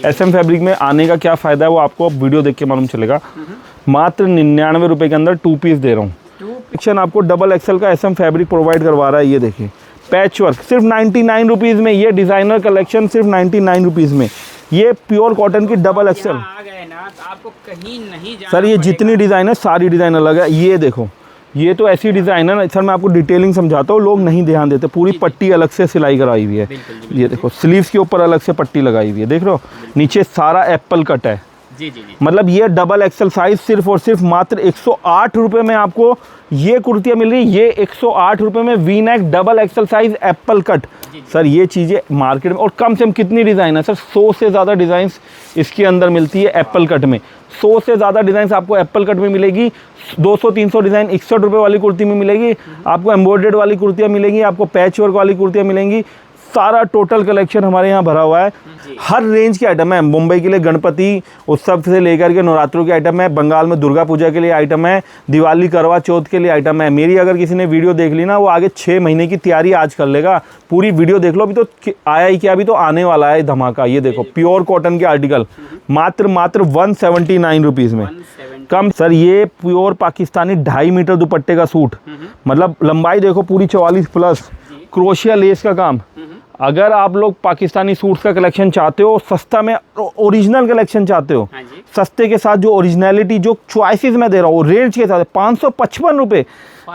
SM fabric में आने का क्या फ़ायदा है वो आपको अब वीडियो देख के मालूम चलेगा। मात्र 99 रुपये के अंदर 2 पीस दे रहा हूँ। सेक्शन आपको डबल एक्सल का SM फैब्रिक प्रोवाइड करवा रहा है। ये देखिए पैच वर्क सिर्फ 99 रुपीज़ में, ये डिज़ाइनर कलेक्शन सिर्फ 99 रुपीज़ में, ये प्योर कॉटन की डबल एक्सल। आ गए ना तो आपको कहीं नहीं जाना सर ये जितनी डिज़ाइन है सारी डिज़ाइन अलग है। ये देखो ये तो ऐसी डिज़ाइन है ना सर, मैं आपको डिटेलिंग समझाता हूँ, लोग नहीं ध्यान देते। पूरी पट्टी अलग से सिलाई कराई हुई है। ये देखो स्लीव्स के ऊपर अलग से पट्टी लगाई हुई है, देख रहे हो, नीचे सारा एप्पल कट है। जी जी जी। मतलब ये डबल एक्सल साइज सिर्फ और सिर्फ मात्र 108 रुपये में आपको ये कुर्तियाँ मिल रही है। ये 108 रुपये में V neck double XL size Apple cut. Sir ये चीज़ें मार्केट में और कम से कम कितनी डिज़ाइन है सर, 100 से ज़्यादा डिज़ाइन इसके अंदर मिलती है एप्पल कट में। 100 से ज़्यादा डिज़ाइन आपको एप्पल कट में मिलेगी। 200-300 डिज़ाइन 61 रुपये वाली कुर्ती में मिलेगी आपको, एम्ब्रॉयडर्ड वाली कुर्तियाँ मिलेंगी आपको, पैच वर्क वाली कुर्तियाँ मिलेंगी। सारा टोटल कलेक्शन हमारे यहाँ भरा हुआ है। हर रेंज के आइटम है। मुंबई के लिए गणपति उत्सव से लेकर के नवरात्रों के आइटम है, बंगाल में दुर्गा पूजा के लिए आइटम है, दिवाली करवा चौथ के लिए आइटम है। मेरी अगर किसी ने वीडियो देख ली ना, वो आगे 6 महीने की तैयारी आज कर लेगा। पूरी वीडियो देख लो, अभी तो आया ही क्या, अभी तो आने वाला है धमाका। ये देखो प्योर कॉटन के आर्टिकल मात्र 179 रुपीज़ में। कम सर ये प्योर पाकिस्तानी 2.5 मीटर दुपट्टे का सूट, मतलब लंबाई देखो पूरी 44 प्लस, क्रोशिया लेस का काम। अगर आप लोग पाकिस्तानी सूट्स का कलेक्शन चाहते हो सस्ता में, ओरिजिनल कलेक्शन चाहते हो सस्ते के साथ, जो ओरिजिनलिटी जो चॉइसेस मैं दे रहा हूँ रेंज के साथ, 555 रुपये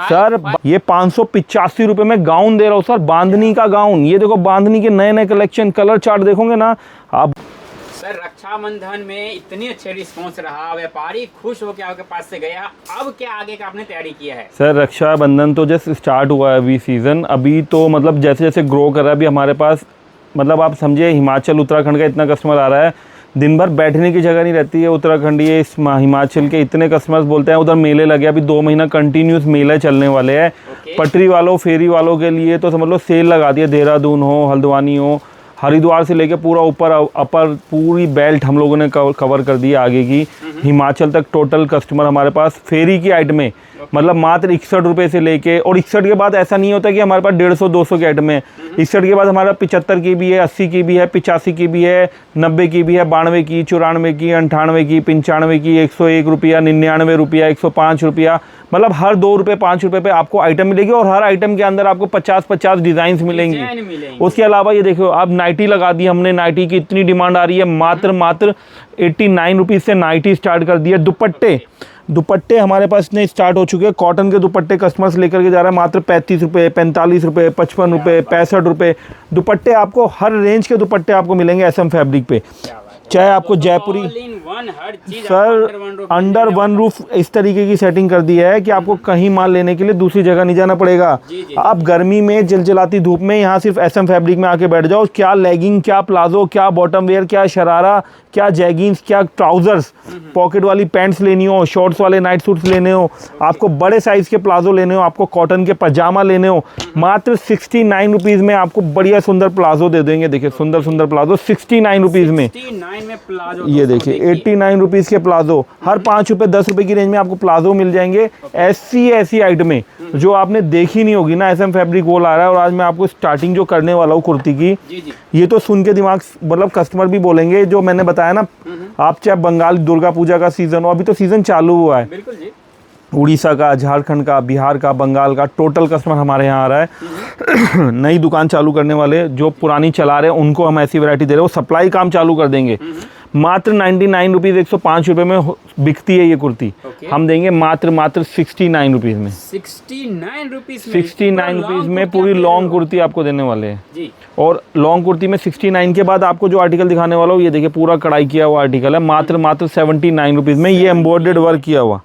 सर। ये 585 रुपये में गाउन दे रहा हूँ सर, बांधनी का गाउन। ये देखो बांधनी के नए नए कलेक्शन, कलर चार्ट देखोगे ना आप। सर रक्षाबंधन में इतनी अच्छे रिस्पॉन्स रहा, व्यापारी खुश हो के आपके पास से गया, अब क्या आगे का आपने तैयारी किया है? सर रक्षाबंधन तो जस्ट स्टार्ट हुआ है अभी सीज़न, अभी तो मतलब जैसे जैसे ग्रो कर रहा है अभी हमारे पास, मतलब आप समझिए हिमाचल उत्तराखंड का इतना कस्टमर आ रहा है, दिन भर बैठने की जगह नहीं रहती है उत्तराखंड। ये इस हिमाचल के इतने कस्टमर्स बोलते हैं उधर मेले लगे, अभी 2 महीना कंटिन्यूस मेले चलने वाले हैं। पटरी वालों फेरी वालों के लिए तो समझ लो सेल लगा दिए, देहरादून हो, हल्द्वानी हो, हरिद्वार से लेके पूरा ऊपर अपर पूरी बेल्ट हम लोगों ने कवर कर दी आगे की, हिमाचल तक टोटल कस्टमर हमारे पास फेरी की आइटम में, मतलब मात्र 61 रुपये से लेके। और 61 के बाद ऐसा नहीं होता कि हमारे पास 150-200 के आइटम है। 61 के बाद हमारा 75 की भी है, 80 की भी है, 85 की भी है, 90 की भी है, 92 की, 94 की, 98 की, 95 की, 101 रुपया, 99 रुपया, 105 रुपया, मतलब हर 2 रुपये 5 रुपये पे आपको आइटम मिलेगी। और हर आइटम के अंदर आपको 50-50 डिज़ाइंस मिलेंगी। उसके अलावा ये देखो आप नाइटी लगा दी हमने, नाइटी की इतनी डिमांड आ रही है, मात्र 89 रुपीज़ से नाइटी स्टार्ट कर दी है। दुपट्टे हमारे पास इतने स्टार्ट हो चुके हैं, कॉटन के दुपट्टे कस्टमर्स लेकर के जा रहा है मात्र 35 रुपये, 45 रुपये, 55 रुपये, 65 रुपये। दुपट्टे आपको हर रेंज के दुपट्टे आपको मिलेंगे SM फैब्रिक पे, चाहे आपको जयपुरी सर अंडर वन रूफ इस तरीके की सेटिंग कर दी है कि आपको कहीं माल लेने के लिए दूसरी जगह नहीं जाना पड़ेगा। आप गर्मी में जलजलाती धूप में यहाँ सिर्फ SM फैब्रिक में आके बैठ जाओ। क्या लेगिंग, क्या प्लाजो, क्या बॉटम वेयर, क्या शरारा, क्या जैगिंग्स, क्या ट्राउजर्स, पॉकेट वाली पैंट्स लेनी हो, शॉर्ट्स वाले नाइट सूट्स लेने हो, आपको बड़े साइज के प्लाजो लेने हो, आपको कॉटन के पजामा लेने हो, मात्र 69 रुपीज़ में आपको बढ़िया सुंदर प्लाजो दे देंगे। देखिए सुंदर सुंदर प्लाजो 69 रुपीज़ में। प्लाजो ये देखिए 89 रुपीज़ के प्लाजो, हर 5 रुपये 10 रुपये की रेंज में आपको प्लाजो मिल जाएंगे। ऐसी आइटमें जो आपने देखी नहीं होगी ना, SM फैब्रिक वो ला रहा है। और आज मैं आपको स्टार्टिंग जो करने वाला हूँ कुर्ती की, ये तो सुन के दिमाग मतलब कस्टमर भी बोलेंगे, जो मैंने बताया ना, आप चाहे बंगाल दुर्गा पूजा का सीज़न हो, अभी तो सीज़न चालू हुआ है, बिल्कुल जी, उड़ीसा का, झारखंड का, बिहार का, बंगाल का टोटल कस्टमर हमारे यहाँ आ रहा है। नई दुकान चालू करने वाले जो पुरानी चला रहे हैं उनको हम ऐसी वैरायटी दे रहे हैं, वो सप्लाई काम चालू कर देंगे। मात्र 99 रुपीज़, 105 रुपये में बिकती है ये कुर्ती, हम देंगे मात्र 69 रुपीज़ में। 69 रुपीज़ में पूरी लॉन्ग कुर्ती आपको देने वाले हैं जी। और लॉन्ग कुर्ती में 69 के बाद आपको जो आर्टिकल दिखाने वाला हूँ, ये देखिए पूरा कढ़ाई किया हुआ आर्टिकल है, मात्र 79 रुपीज़ में। ये एम्ब्रॉयडर्ड वर्क किया हुआ,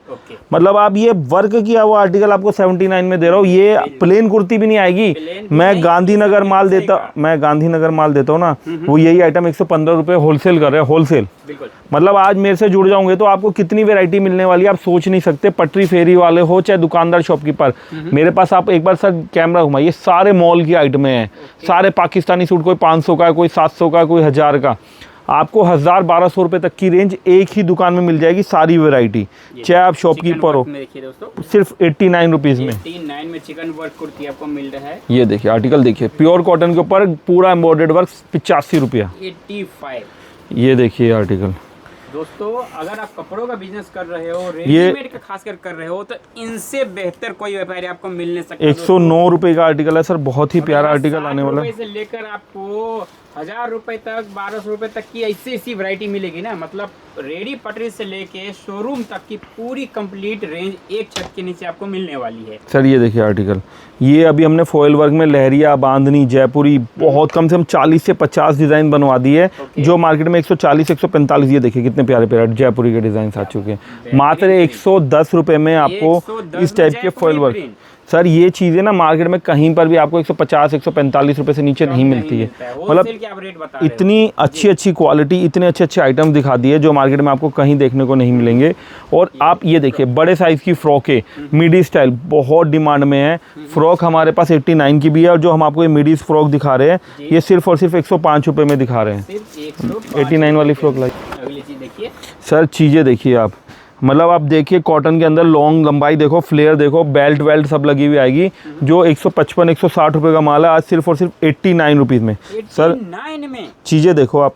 मतलब आप ये वर्क किया हुआ आर्टिकल आपको 79 में दे रहा हूँ। ये प्लेन कुर्ती भी नहीं आएगी। मैं गांधीनगर माल देता हूँ ना, वो यही आइटम 115 रुपये होलसेल कर रहे हैं, होलसेल। मतलब आज मेरे से जुड़ जाओगे तो आपको कितनी वैरायटी मिलने वाली है आप सोच नहीं सकते। पटरी फेरी वाले हो चाहे दुकानदार शॉपकीपर, मेरे पास आप एक बार सर कैमरा घुमाइए, सारे मॉल की आइटमें हैं, सारे पाकिस्तानी सूट, कोई 500 का, कोई 700 का, कोई 1000 का। आपको 1000-1200 रुपये तक की रेंज एक ही दुकान में मिल जाएगी, सारी वैरायटी, चाहे आप शॉपकीपर हो। सिर्फ 89 रुपीज़ में 89 में चिकन वर्क कुर्ती आपको मिल रहा है। ये देखिए आर्टिकल देखिए, प्योर कॉटन के ऊपर पूरा एम्ब्रॉयडर्ड वर्क 85 रुपया। 85 ये देखिए आर्टिकल, दोस्तों अगर आप कपड़ों का बिजनेस कर रहे हो, रेडीमेड का खासकर कर रहे हो, तो इनसे बेहतर कोई व्यापारी आपको मिल नहीं सकता। 109 रुपए का आर्टिकल है सर, बहुत ही प्यारा आर्टिकल आने वाला है। से लेकर आपको 1000 रुपए तक, 1200 रुपए तक की ऐसी वैरायटी मिलेगी ना। मतलब रेडी पटरी से लेके शोरूम तक की पूरी कंप्लीट रेंज एक छत के नीचे आपको मिलने वाली है। सर ये देखिए आर्टिकल, ये अभी हमने फॉयल वर्क में लहरिया, बांधनी, जयपुरी बहुत कम से कम 40 से 50 डिज़ाइन बनवा दिए है, जो मार्केट में 140 145। ये देखिए कितने प्यारे प्यारे जयपुरी के डिज़ाइन आ चुके हैं। मात्र 110 रुपए में आपको इस टाइप के फॉयल वर्क। सर ये चीज़ें ना मार्केट में कहीं पर भी आपको 150 145 रुपए से नीचे नहीं मिलती है। मतलब इतनी अच्छी क्वालिटी, इतने अच्छे आइटम दिखा दिए जो मार्केट में आपको कहीं देखने को नहीं मिलेंगे। और आप ये देखिए बड़े साइज़ की फ्रॉकें मिडी स्टाइल बहुत डिमांड में है। फ्रॉक हमारे पास 89 की भी है, और जो हम आपको ये मिडी फ्रॉक दिखा रहे हैं ये सिर्फ और सिर्फ 105 रुपए में दिखा रहे हैं। 89 वाली फ्रॉक लाइक। अगली चीज़ देखिए सर, चीज़ें देखिए आप, मतलब आप देखिए कॉटन के अंदर लॉन्ग लंबाई देखो, फ्लेयर देखो, बेल्ट वेल्ट सब लगी हुई आएगी। जो 155 160 रुपए का माल है आज सिर्फ और सिर्फ 89 रुपीज़ में। सर 89 में चीज़ें देखो आप,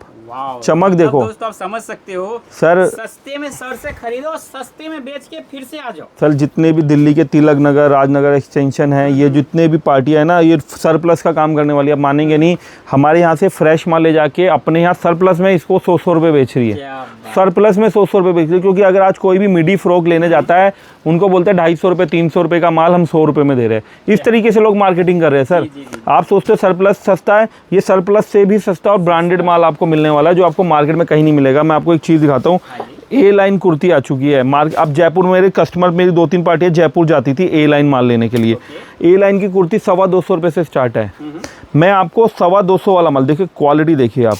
चमक देखो दोस्तों, आप समझ सकते हो सर। सस्ते में सर से खरीदो, सस्ते में बेच के फिर से आ जाओ। सर जितने भी दिल्ली के तिलक नगर, राजनगर एक्सटेंशन है, ये जितने भी पार्टियां है ना, ये सरप्लस का काम करने वाली है। आप मानेंगे नहीं, हमारे यहाँ से फ्रेश माल ले जाके अपने यहाँ सरप्लस में इसको 100 रुपये बेच रही है। सरप्लस में 100 रुपये बेच रही है, क्योंकि अगर आज कोई भी मिडी फ्रॉक लेने जाता है उनको बोलते हैं 250 रुपये 300 रुपये का माल हम 100 रुपये में दे रहे हैं। इस तरीके से लोग मार्केटिंग कर रहे हैं। सर आप सोचते हो सरप्लस सस्ता है, ये सरप्लस से भी सस्ता और ब्रांडेड माल आपको मिलने वाला है, जो आपको मार्केट में कहीं नहीं मिलेगा। मैं आपको एक चीज़ दिखाता हूँ, ए लाइन कुर्ती आ चुकी है मार्केट। अब जयपुर, मेरे कस्टमर, मेरी 2-3 पार्टियाँ जयपुर जाती थी ए लाइन माल लेने के लिए। ए लाइन की कुर्ती 225 रुपये से स्टार्ट है। मैं आपको 225 वाला माल, देखिए क्वालिटी देखिए आप,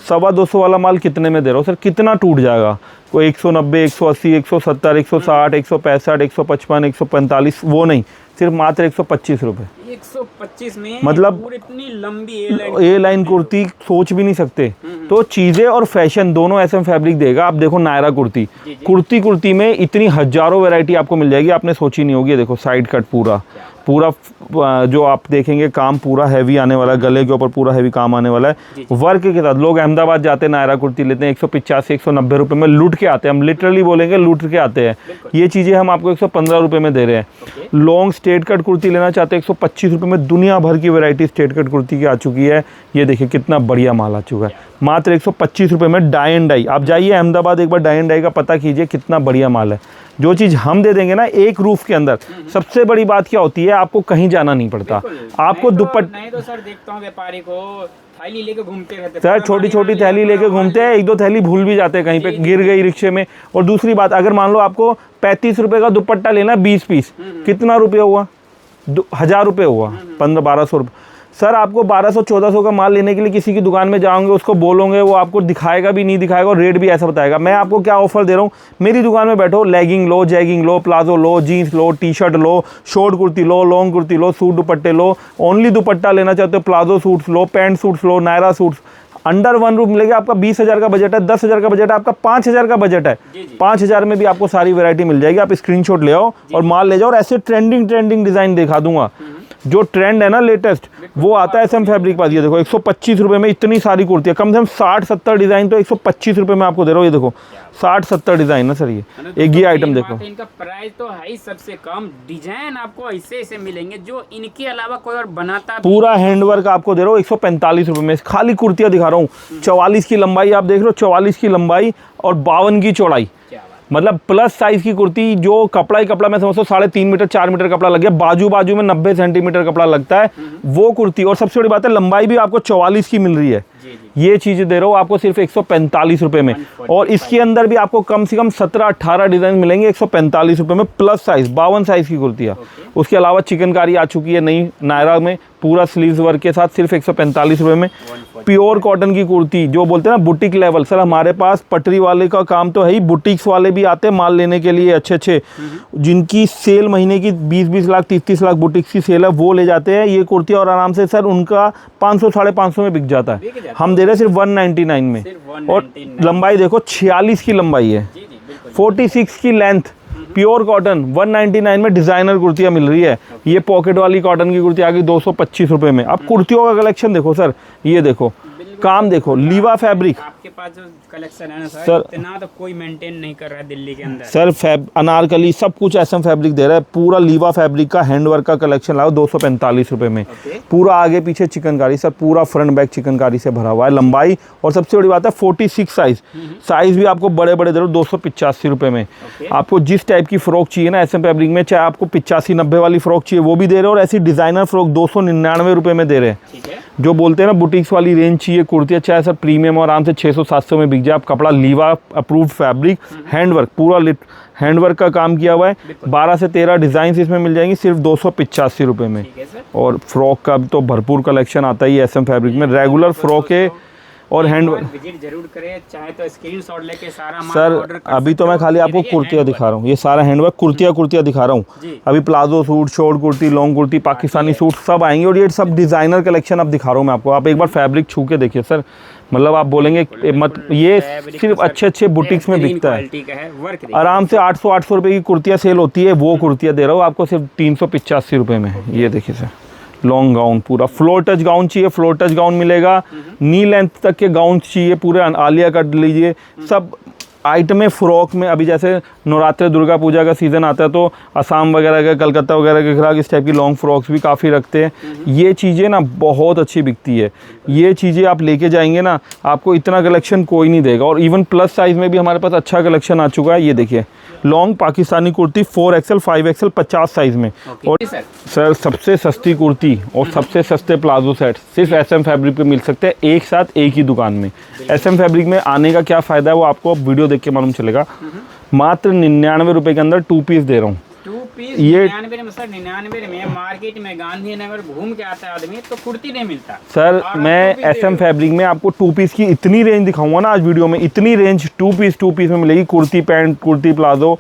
225 वाला माल कितने में दे रहा हूँ सर? कितना टूट जाएगा? कोई 190, 180, 170, 160, 165, 155, 145, वो नहीं, सिर्फ मात्र 125 रुपये। 125 में मतलब इतनी लंबी ए लाइन कुर्ती सोच भी नहीं सकते। तो चीज़ें और फैशन दोनों एसएम फैब्रिक देगा। आप देखो नायरा कुर्ती, कुर्ती में इतनी हजारों वैरायटी आपको मिल जाएगी, आपने सोची नहीं होगी। देखो साइड कट पूरा जो आप देखेंगे काम पूरा हैवी आने वाला है, गले के ऊपर पूरा हैवी काम आने वाला है वर्क के साथ। लोग अहमदाबाद जाते हैं, नायरा कुर्ती लेते हैं 185 190 रुपये में, लूट के आते हैं। हम लिटरली बोलेंगे लूट के आते हैं। ये चीज़ें हम आपको 115 रुपये में दे रहे हैं। लॉन्ग स्ट्रेट कट कुर्ती लेना चाहते हैं 125 रुपये में। दुनिया भर की वैरायटी स्ट्रेट कट कुर्ती की आ चुकी है। ये देखिए कितना बढ़िया माल आ चुका है, मात्र 125 रुपये में। डाई एंड डाई, आप जाइए अहमदाबाद एक बार, डाई एंड डाई का पता कीजिए, कितना बढ़िया माल है। जो चीज़ हम दे देंगे ना एक रूफ के अंदर, सबसे बड़ी बात क्या होती है, आपको कहीं जाना नहीं पड़ता। आपको दुपट्टा नहीं तो सर देखता हूँ व्यापारी को थैली लेके घूमते रहते सर, छोटी थैली लेके घूमते हैं, 1-2 थैली भूल भी जाते हैं कहीं पे, गिर गई रिक्शे में। और दूसरी बात, अगर मान लो आपको 35 रुपये का दुपट्टा लेना 20 पीस, कितना रुपया हुआ? 1000 रुपये हुआ, 1500-1200 रुपये। सर आपको 1200-1400 का माल लेने के लिए किसी की दुकान में जाओगे, उसको बोलोगे, वो आपको दिखाएगा भी नहीं दिखाएगा, और रेट भी ऐसा बताएगा। मैं आपको क्या ऑफर दे रहा हूँ, मेरी दुकान में बैठो, लेगिंग लो, जैगिंग लो, प्लाजो लो, जीन्स लो, टी शर्ट लो, शॉर्ट कुर्ती लो, लॉन्ग कुर्ती लो, सूट दुपट्टे लो। ओनली दुपट्टा लेना चाहते हो, प्लाजो सूट्स लो, पैंट सूट्स लो, नायरा सूट्स। अंडर 1 रूप मिलेगा। आपका 20,000 का बजट है, 10,000 का बजट है, आपका 5,000 का बजट है। 5,000 में भी आपको सारी वैरायटी मिल जाएगी। आप स्क्रीनशॉट ले आओ और माल ले जाओ। और ऐसे ट्रेंडिंग डिज़ाइन दिखा दूंगा। जो ट्रेंड है ना लेटेस्ट, वो आता है एसएम फैब्रिक पास। ये देखो 125 रुपये में इतनी सारी कुर्तियाँ, कम से कम 60-70 डिज़ाइन तो 125 रुपये में आपको दे रहा हूँ। ये देखो 60-70 डिज़ाइन है सर। ये एक ये आइटम देखो, इनका प्राइस तो है ही सबसे कम। डिजाइन आपको ऐसे मिलेंगे जो इनके अलावा कोई और बनाता। पूरा हैंडवर्क आपको दे रहा हूँ 145 रुपये में। खाली कुर्तियाँ दिखा रहा हूँ। 44 की लंबाई आप देख रहे हो, 44 की लंबाई और 52 की चौड़ाई। मतलब प्लस साइज की कुर्ती, जो कपड़ा ही कपड़ा, मैं समझता हूँ 3.5 मीटर 4 मीटर कपड़ा लग गया, बाजू में 90 सेंटीमीटर कपड़ा लगता है वो कुर्ती। और सबसे बड़ी बात है, लंबाई भी आपको 44 की मिल रही है। ये चीज़ें दे रहा हूँ आपको सिर्फ 145 रुपये में। और इसके अंदर भी आपको कम से कम 17-18 डिज़ाइन मिलेंगे 145 रुपये में, प्लस साइज 52 साइज़ की कुर्तियाँ। उसके अलावा चिकनकारी आ चुकी है नई नायरा में, पूरा स्लीव्स वर्क के साथ, सिर्फ 145 रुपये में। प्योर कॉटन की कुर्ती, जो बोलते हैं ना बुटीक लेवल। सर हमारे पास पटरी वाले का काम तो है ही, बुटीक्स वाले भी आते हैं माल लेने के लिए अच्छे, जिनकी सेल महीने की 20-20 लाख 30-30 लाख बुटीक्स की सेल है, वो ले जाते हैं ये कुर्ती। और आराम से सर उनका 500-550 में बिक जाता है। हम दे रहे हैं सिर्फ 199 में। और लंबाई देखो 46 की लंबाई है, 46 की लेंथ, प्योर कॉटन 199 में डिज़ाइनर कुर्तियाँ मिल रही है। ये पॉकेट वाली कॉटन की कुर्ती आ गई 225 रुपये में। अब कुर्तियों का कलेक्शन देखो सर, ये देखो काम देखो, लीवा फैब्रिक। आपके पास जो कलेक्शन है ना सर, इतना तो कोई मेंटेन नहीं कर रहा है दिल्ली के अंदर। सर अनारकली सब कुछ एसएम फैब्रिक दे रहा है, पूरा लीवा फैब्रिक का हैंडवर्क का कलेक्शन लाओ 245 रुपए में। पूरा आगे पीछे चिकनकारी, सर पूरा फ्रंट बैक चिकनकारी से भरा हुआ है, लंबाई। और सबसे बड़ी बात है 46 साइज भी आपको बड़े बड़े दे रहे हो 285 रुपए में। आपको जिस टाइप की फ्रॉक चाहिए ना एसएम फैब्रिक में, चाहे आपको 85-90 वाली फ्रॉक चाहिए वो भी दे रहे हो, और ऐसी डिजाइनर फ्रॉक 299 रुपए में दे रहे हैं। जो बोलते हैं ना बुटीक्स वाली रेंज चाहिए कुर्तियाँ, चाहे सर प्रीमियम और आराम से 600-700 में बिक जाए। आप कपड़ा लीवा अप्रूव्ड फैब्रिक, हैंडवर्क, पूरा हैंडवर्क का काम किया हुआ है। 12 से 13 डिजाइन इसमें मिल जाएंगी सिर्फ 285 रुपए में। और फ्रॉक का भी तो भरपूर कलेक्शन आता ही है एसएम फैब्रिक में, रेगुलर फ्रॉक है और हैंडवर्क। विजिट जरूर करें, चाहे तो स्क्रीनशॉट लेके सारा माल सर ऑर्डर कर अभी तो मैं खाली आपको कुर्तियाँ दिखा रहा हूँ, ये सारा हैंडवर्क कुर्तियाँ दिखा रहा हूँ। अभी palazzo suit, short kurti, long kurti, Pakistani suit सब आएंगे, और ये सब डिजाइनर कलेक्शन अब दिखा रहा हूँ मैं आपको। आप एक बार फैब्रिक छू के देखिए सर, मतलब आप बोलेंगे मत, ये सिर्फ अच्छे बुटीक्स में बिकता है। आराम से 800 रुपए की कुर्तियाँ सेल होती है, वो कुर्तियाँ दे रहा हूँ आपको सिर्फ 385 रुपए में। ये देखिए सर, लॉन्ग गाउन, पूरा फ्लोर टच गाउन चाहिए, फ्लोर टच गाउन मिलेगा। नी लेंथ तक के गाउन चाहिए, पूरे आलिया कट लीजिए, सब आइटमें फ्रॉक में। अभी जैसे नवरात्रि दुर्गा पूजा का सीज़न आता है तो असम वगैरह के, कलकत्ता वगैरह के खिलाफ इस टाइप की लॉन्ग फ्रॉक्स भी काफ़ी रखते हैं। ये चीज़ें ना बहुत अच्छी बिकती है, ये चीज़ें आप लेके जाएंगे ना, आपको इतना कलेक्शन कोई नहीं देगा। और इवन प्लस साइज़ में भी हमारे पास अच्छा कलेक्शन आ चुका है। ये देखिए long Pakistani kurti 4XL 5XL 50 size में। और सर सबसे सस्ती कुर्ती और सबसे सस्ते प्लाजो सेट सिर्फ एसएम फैब्रिक पे मिल सकते हैं, एक साथ एक ही दुकान में। एसएम फैब्रिक में आने का क्या फ़ायदा है वो आपको वीडियो देख के मालूम चलेगा। मात्र 99 रुपए के अंदर 2 पीस दे रहा हूँ। 2 पीस 99 में सर, 99 में मार्केट में गांधीनगर घूम के आता है आदमी तो कुर्ती नहीं मिलता। सर मैं एसएम फैब्रिक में आपको 2 पीस की इतनी रेंज दिखाऊंगा ना आज वीडियो में, इतनी रेंज 2 पीस में मिलेगी। Kurti pant, kurti palazzo,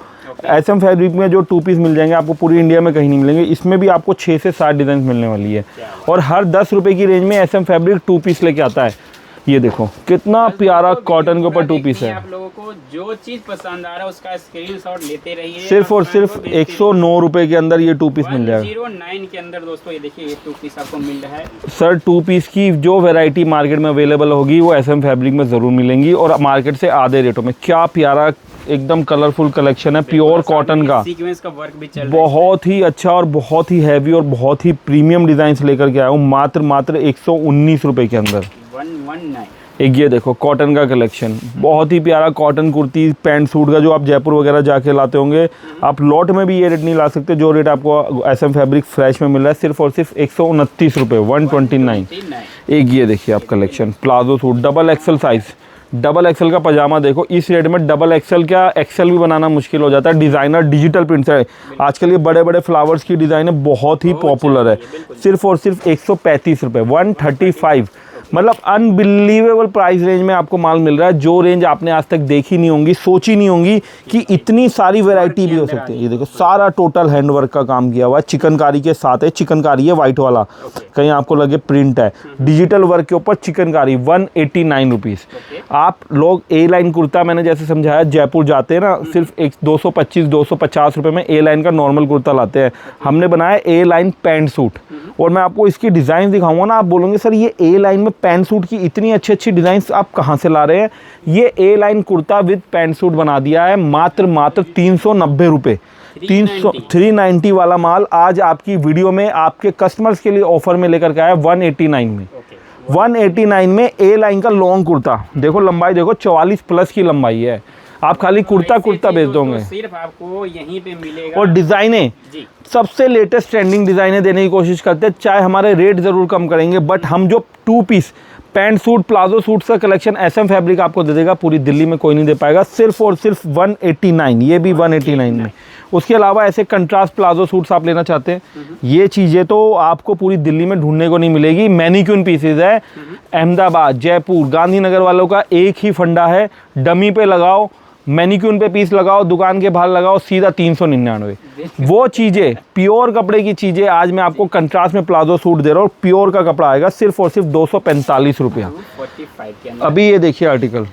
SM fabric में जो 2 पीस मिल जाएंगे आपको पूरी इंडिया में कहीं नहीं मिलेंगे। इसमें भी आपको 6 से 7 डिजाइन मिलने वाली है, और हर 10 रुपए की रेंज में एसएम फैब्रिक 2 पीस लेके आता है। ये देखो कितना प्यारा कॉटन के ऊपर 2 पीस है। आप लोगों को जो चीज पसंद आ रहा है उसका स्क्रीनशॉट लेते रहिए। सिर्फ और सिर्फ 109 रुपए के अंदर ये 2 पीस मिल जाएगा। 109 के अंदर दोस्तों, ये देखिए ये 2 पीस आपको मिल रहा है। सर 2 पीस की जो वैरायटी मार्केट में अवेलेबल होगी वो एसएम फैब्रिक में ज़रूर मिलेंगी, और मार्केट से आधे रेटों में। क्या प्यारा एकदम कलरफुल कलेक्शन है, प्योर कॉटन का, सीक्वेंस का वर्क भी चल रहा है, बहुत ही अच्छा और बहुत ही हैवी और बहुत ही प्रीमियम डिजाइन लेकर के आया हूँ मात्र 119 रुपए के अंदर। 119। एक ये देखो कॉटन का कलेक्शन, बहुत ही प्यारा कॉटन कुर्ती पैंट सूट का, जो आप जयपुर वगैरह जाके लाते होंगे। आप लॉट में भी ये रेट नहीं ला सकते जो रेट आपको एसएम फैब्रिक फ्रेश में मिल रहा है, सिर्फ और सिर्फ 129 रुपये, 129। एक ये देखिए आप collection, palazzo suit double XL size, double axle का पजामा देखो। इस रेट में डबल एक्सल क्या, एक्सल भी बनाना मुश्किल हो जाता है। डिज़ाइनर डिजिटल प्रिंट्स है आजकल, ये बड़े बड़े फ्लावर्स की डिज़ाइन है, बहुत ही पॉपुलर है। सिर्फ और सिर्फ 135 रुपये, 135। मतलब अनबिलीवेबल प्राइस रेंज में आपको माल मिल रहा है, जो रेंज आपने आज तक देखी नहीं होंगी, सोची नहीं होंगी कि इतनी सारी वैरायटी भी हो सकती है। ये देखो सारा टोटल हैंडवर्क का काम किया हुआ है, चिकनकारी के साथ है। चिकनकारी है वाइट वाला, कहीं आपको लगे प्रिंट है। डिजिटल वर्क के ऊपर चिकनकारी 189 रुपीज़। आप लोग ए लाइन कुर्ता, मैंने जैसे समझाया, जयपुर जाते हैं ना, सिर्फ 225-250 रुपये में ए लाइन का नॉर्मल कुर्ता लाते हैं। हमने बनाया ए लाइन पैंट सूट, और मैं आपको इसकी डिज़ाइन दिखाऊंगा ना, आप बोलोगे सर ये ए लाइन में पैंट सूट की इतनी अच्छी डिज़ाइन आप कहाँ से ला रहे हैं। ये A line kurta with pant suit बना दिया है मात्र 390 रुपये। 390 वाला माल आज आपकी वीडियो में आपके कस्टमर्स के लिए ऑफर में लेकर के आया 189 में। 189 में ए लाइन का लॉन्ग कुर्ता देखो, लंबाई देखो 44 प्लस की लंबाई है। आप खाली कुर्ता बेच दोगे, सिर्फ आपको यहीं पे मिलेगा। और डिज़ाइनें सबसे लेटेस्ट ट्रेंडिंग डिज़ाइनें देने की कोशिश करते हैं। चाहे हमारे रेट ज़रूर कम करेंगे, बट हम जो 2 piece pant suit palazzo suit का कलेक्शन एसएम फैब्रिक आपको दे देगा, पूरी दिल्ली में कोई नहीं दे पाएगा। सिर्फ और सिर्फ 189, ये भी 189 में। उसके अलावा ऐसे कंट्रास्ट प्लाजो सूट्स आप लेना चाहते हैं, ये चीज़ें तो आपको पूरी दिल्ली में ढूंढने को नहीं मिलेगी। मैनीक्यून पीसेज है, अहमदाबाद, जयपुर, गांधीनगर वालों का एक ही फंडा है, डमी पे लगाओ, मैनीक्यून पे पीस लगाओ, दुकान के बाहर लगाओ, सीधा 399। वो चीज़ें प्योर कपड़े की चीज़ें आज मैं आपको कंट्रास्ट में प्लाजो सूट दे रहा हूँ, प्योर का कपड़ा आएगा सिर्फ और सिर्फ 245 रुपया। अभी ये देखिए आर्टिकल,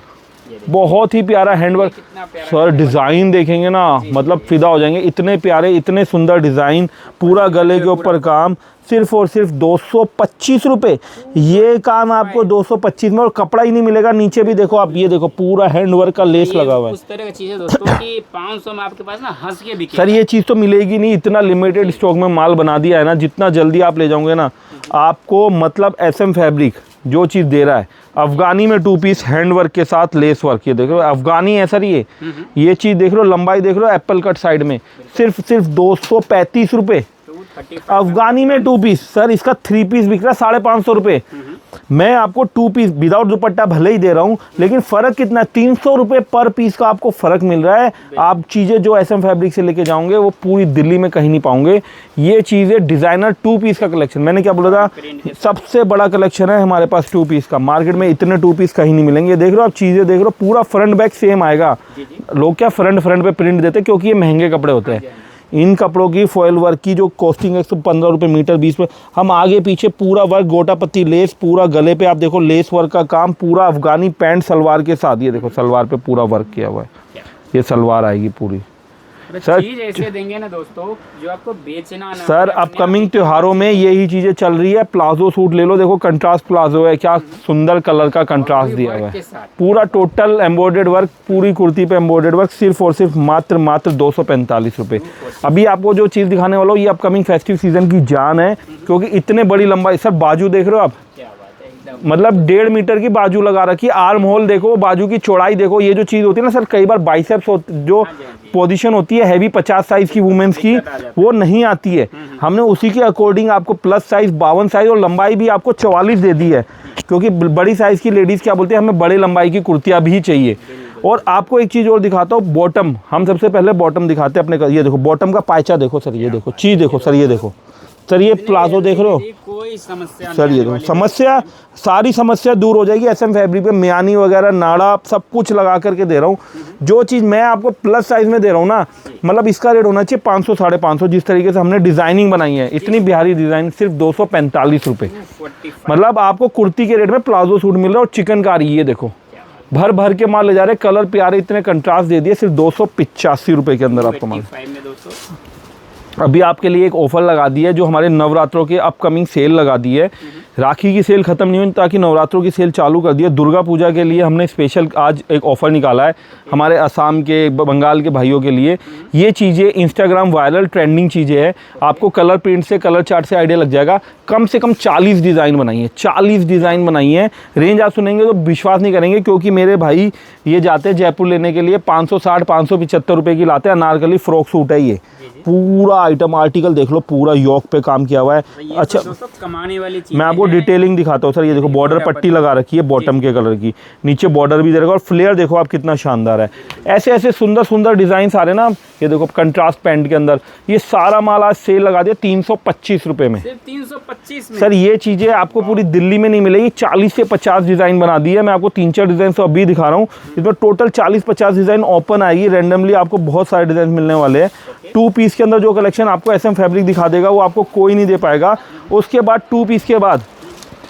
बहुत ही प्यारा हैंडवर्क। कितना प्यारा सर डिज़ाइन देखेंगे ना, मतलब फिदा हो जाएंगे, इतने प्यारे इतने सुंदर डिज़ाइन, पूरा गले के ऊपर काम, सिर्फ और सिर्फ 225 रुपये। ये काम आपको 225 में, और कपड़ा ही नहीं मिलेगा। नीचे भी देखो आप, ये देखो पूरा हैंडवर्क का लेस लगा हुआ है। उस तरह की चीज़ है दोस्तों कि 500 में आपके पास ना हंस के बिके। सर ये चीज़ तो मिलेगी नहीं, इतना लिमिटेड स्टॉक में माल बना दिया है ना, जितना जल्दी आप ले जाओगे ना आपको, मतलब SM फैब्रिक जो चीज़ दे रहा है, अफगानी में 2 पीस हैंडवर्क के साथ लेस वर्क, ये देख लो अफगानी है सर ये चीज़ देख लो, लंबाई देख लो एप्पल कट साइड में, सिर्फ 235 रुपये। अफगानी में 2 पीस, सर इसका 3 पीस बिक रहा है 550 रुपये। मैं आपको 2 पीस विदाउट दुपट्टा भले ही दे रहा हूँ, लेकिन फ़र्क कितना है, 300 रुपये पर पीस का आपको फ़र्क मिल रहा है। आप चीज़ें जो SM फैब्रिक से लेके जाओगे वो पूरी दिल्ली में कहीं नहीं पाओगे। ये चीज़ें डिज़ाइनर 2 पीस का कलेक्शन, मैंने क्या बोला था, सबसे बड़ा कलेक्शन है हमारे पास 2 पीस का। मार्केट में इतने 2 पीस कहीं नहीं मिलेंगे। देख लो आप चीज़ें देख लो, पूरा फ्रंट बैक सेम आएगा। लोग क्या फ्रंट पे प्रिंट देते, क्योंकि ये महंगे कपड़े होते हैं। इन कपड़ों की फॉयल वर्क की जो कॉस्टिंग है 115 रुपये मीटर, 20 में हम आगे पीछे पूरा वर्क, गोटा पत्ती लेस, पूरा गले पे आप देखो लेस वर्क का काम, पूरा अफगानी पैंट सलवार के साथ, ये देखो सलवार पे पूरा वर्क किया हुआ है, ये सलवार आएगी पूरी। सर चीज ऐसे देंगे ना दोस्तों जो आपको बेचना ना। सर अपकमिंग त्योहारों में यही चीजें चल रही है। प्लाजो सूट ले लो, देखो कंट्रास्ट प्लाजो है, क्या सुंदर कलर का कंट्रास्ट दिया हुआ है, पूरा टोटल एम्ब्रॉयडर्ड वर्क, पूरी कुर्ती पे एम्ब्रॉयडर्ड वर्क, सिर्फ और सिर्फ मात्र 245 रुपये। अभी आपको जो चीज़ दिखाने वाला हूँ ये अपकमिंग फेस्टिव सीजन की जान है, क्योंकि इतने बड़ी लंबाई। सर बाजू देख रहे हो आप, मतलब 1.5 मीटर की बाजू लगा रखी है। आर्म होल देखो, बाजू की चौड़ाई देखो। ये जो चीज़ होती है ना सर, कई बार बाइसेप्स जो पोजीशन होती है हैवी 50 साइज की वुमेन्स की, वो नहीं आती है। हमने उसी के अकॉर्डिंग आपको प्लस साइज 52 साइज और लंबाई भी आपको 44 दे दी है, क्योंकि बड़ी साइज की लेडीज़ क्या बोलते हैं, हमें बड़े लंबाई की कुर्तियाँ भी चाहिए। और आपको एक चीज़ और दिखाता हूँ, बॉटम। हम सबसे पहले बॉटम दिखाते हैं अपने। ये देखो बॉटम का पायचा देखो सर, ये देखो चीज़ देखो सर, ये देखो सर, ये प्लाजो देख रहे हो, कोई समस्या सर ये देखो, समस्या सारी समस्या दूर हो जाएगी। SM फैब्रिक पे म्यानी वगैरह, नाड़ा, सब कुछ लगा करके दे रहा हूँ। जो चीज़ मैं आपको प्लस साइज में दे रहा हूँ ना, मतलब इसका रेट होना चाहिए 500 550। जिस तरीके से हमने डिज़ाइनिंग बनाई है, इतनी बिहारी डिज़ाइन, सिर्फ 245 रुपये। मतलब आपको कुर्ती के रेट में प्लाजो सूट मिल रहा है। और चिकनकारी, ये देखो भर भर के माल ले जा रहे, कलर प्यारे, इतने कंट्रास्ट दे दिए, सिर्फ 285 रुपये के अंदर आपको माल। अभी आपके लिए एक ऑफ़र लगा दी है, जो हमारे नवरात्रों के अपकमिंग सेल लगा दी है। राखी की सेल ख़त्म नहीं हुई, ताकि नवरात्रों की सेल चालू कर दी है। दुर्गा पूजा के लिए हमने स्पेशल आज एक ऑफ़र निकाला है हमारे असम के, बंगाल के भाइयों के लिए। ये चीज़ें इंस्टाग्राम वायरल ट्रेंडिंग चीज़ें हैं। आपको कलर प्रिंट से, कलर चार्ट से आइडिया लग जाएगा। कम से कम 40 डिज़ाइन बनाई है, 40 डिज़ाइन बनाई है। रेंज आप सुनेंगे तो विश्वास नहीं करेंगे, क्योंकि मेरे भाई ये जाते हैं जयपुर लेने के लिए, 560 575 रुपये की लाते हैं। अनारकली फ्रॉक सूट है ये, पूरा आइटम आर्टिकल देख लो, पूरा योक पे काम किया हुआ है। अच्छा कमाने वाली चीज़, मैं आपको डिटेलिंग दिखाता हूँ सर। ये देखो बॉर्डर पट्टी लगा रखी है बॉटम के कलर की, नीचे बॉर्डर भी दे रखा, और फ्लेयर देखो आप कितना शानदार है। ऐसे ऐसे सुंदर सुंदर डिज़ाइन आ रहे ना। ये देखो कंट्रास्ट पैंट के अंदर, ये सारा माल आज सेल लगा दिया 325 रुपये में। 325 में सर ये चीज़ें आपको पूरी दिल्ली में नहीं मिलेगी। 40 से 50 डिज़ाइन बना दी है। मैं आपको 3-4 डिज़ाइन तो अभी दिखा रहा हूँ, इसमें टोटल 40-50 डिज़ाइन ओपन आएगी। रैंडमली आपको बहुत सारे डिज़ाइन मिलने वाले हैं। 2 पीस के अंदर जो कलेक्शन आपको SM फैब्रिक दिखा देगा, वो आपको कोई नहीं दे पाएगा। उसके बाद 2 पीस के बाद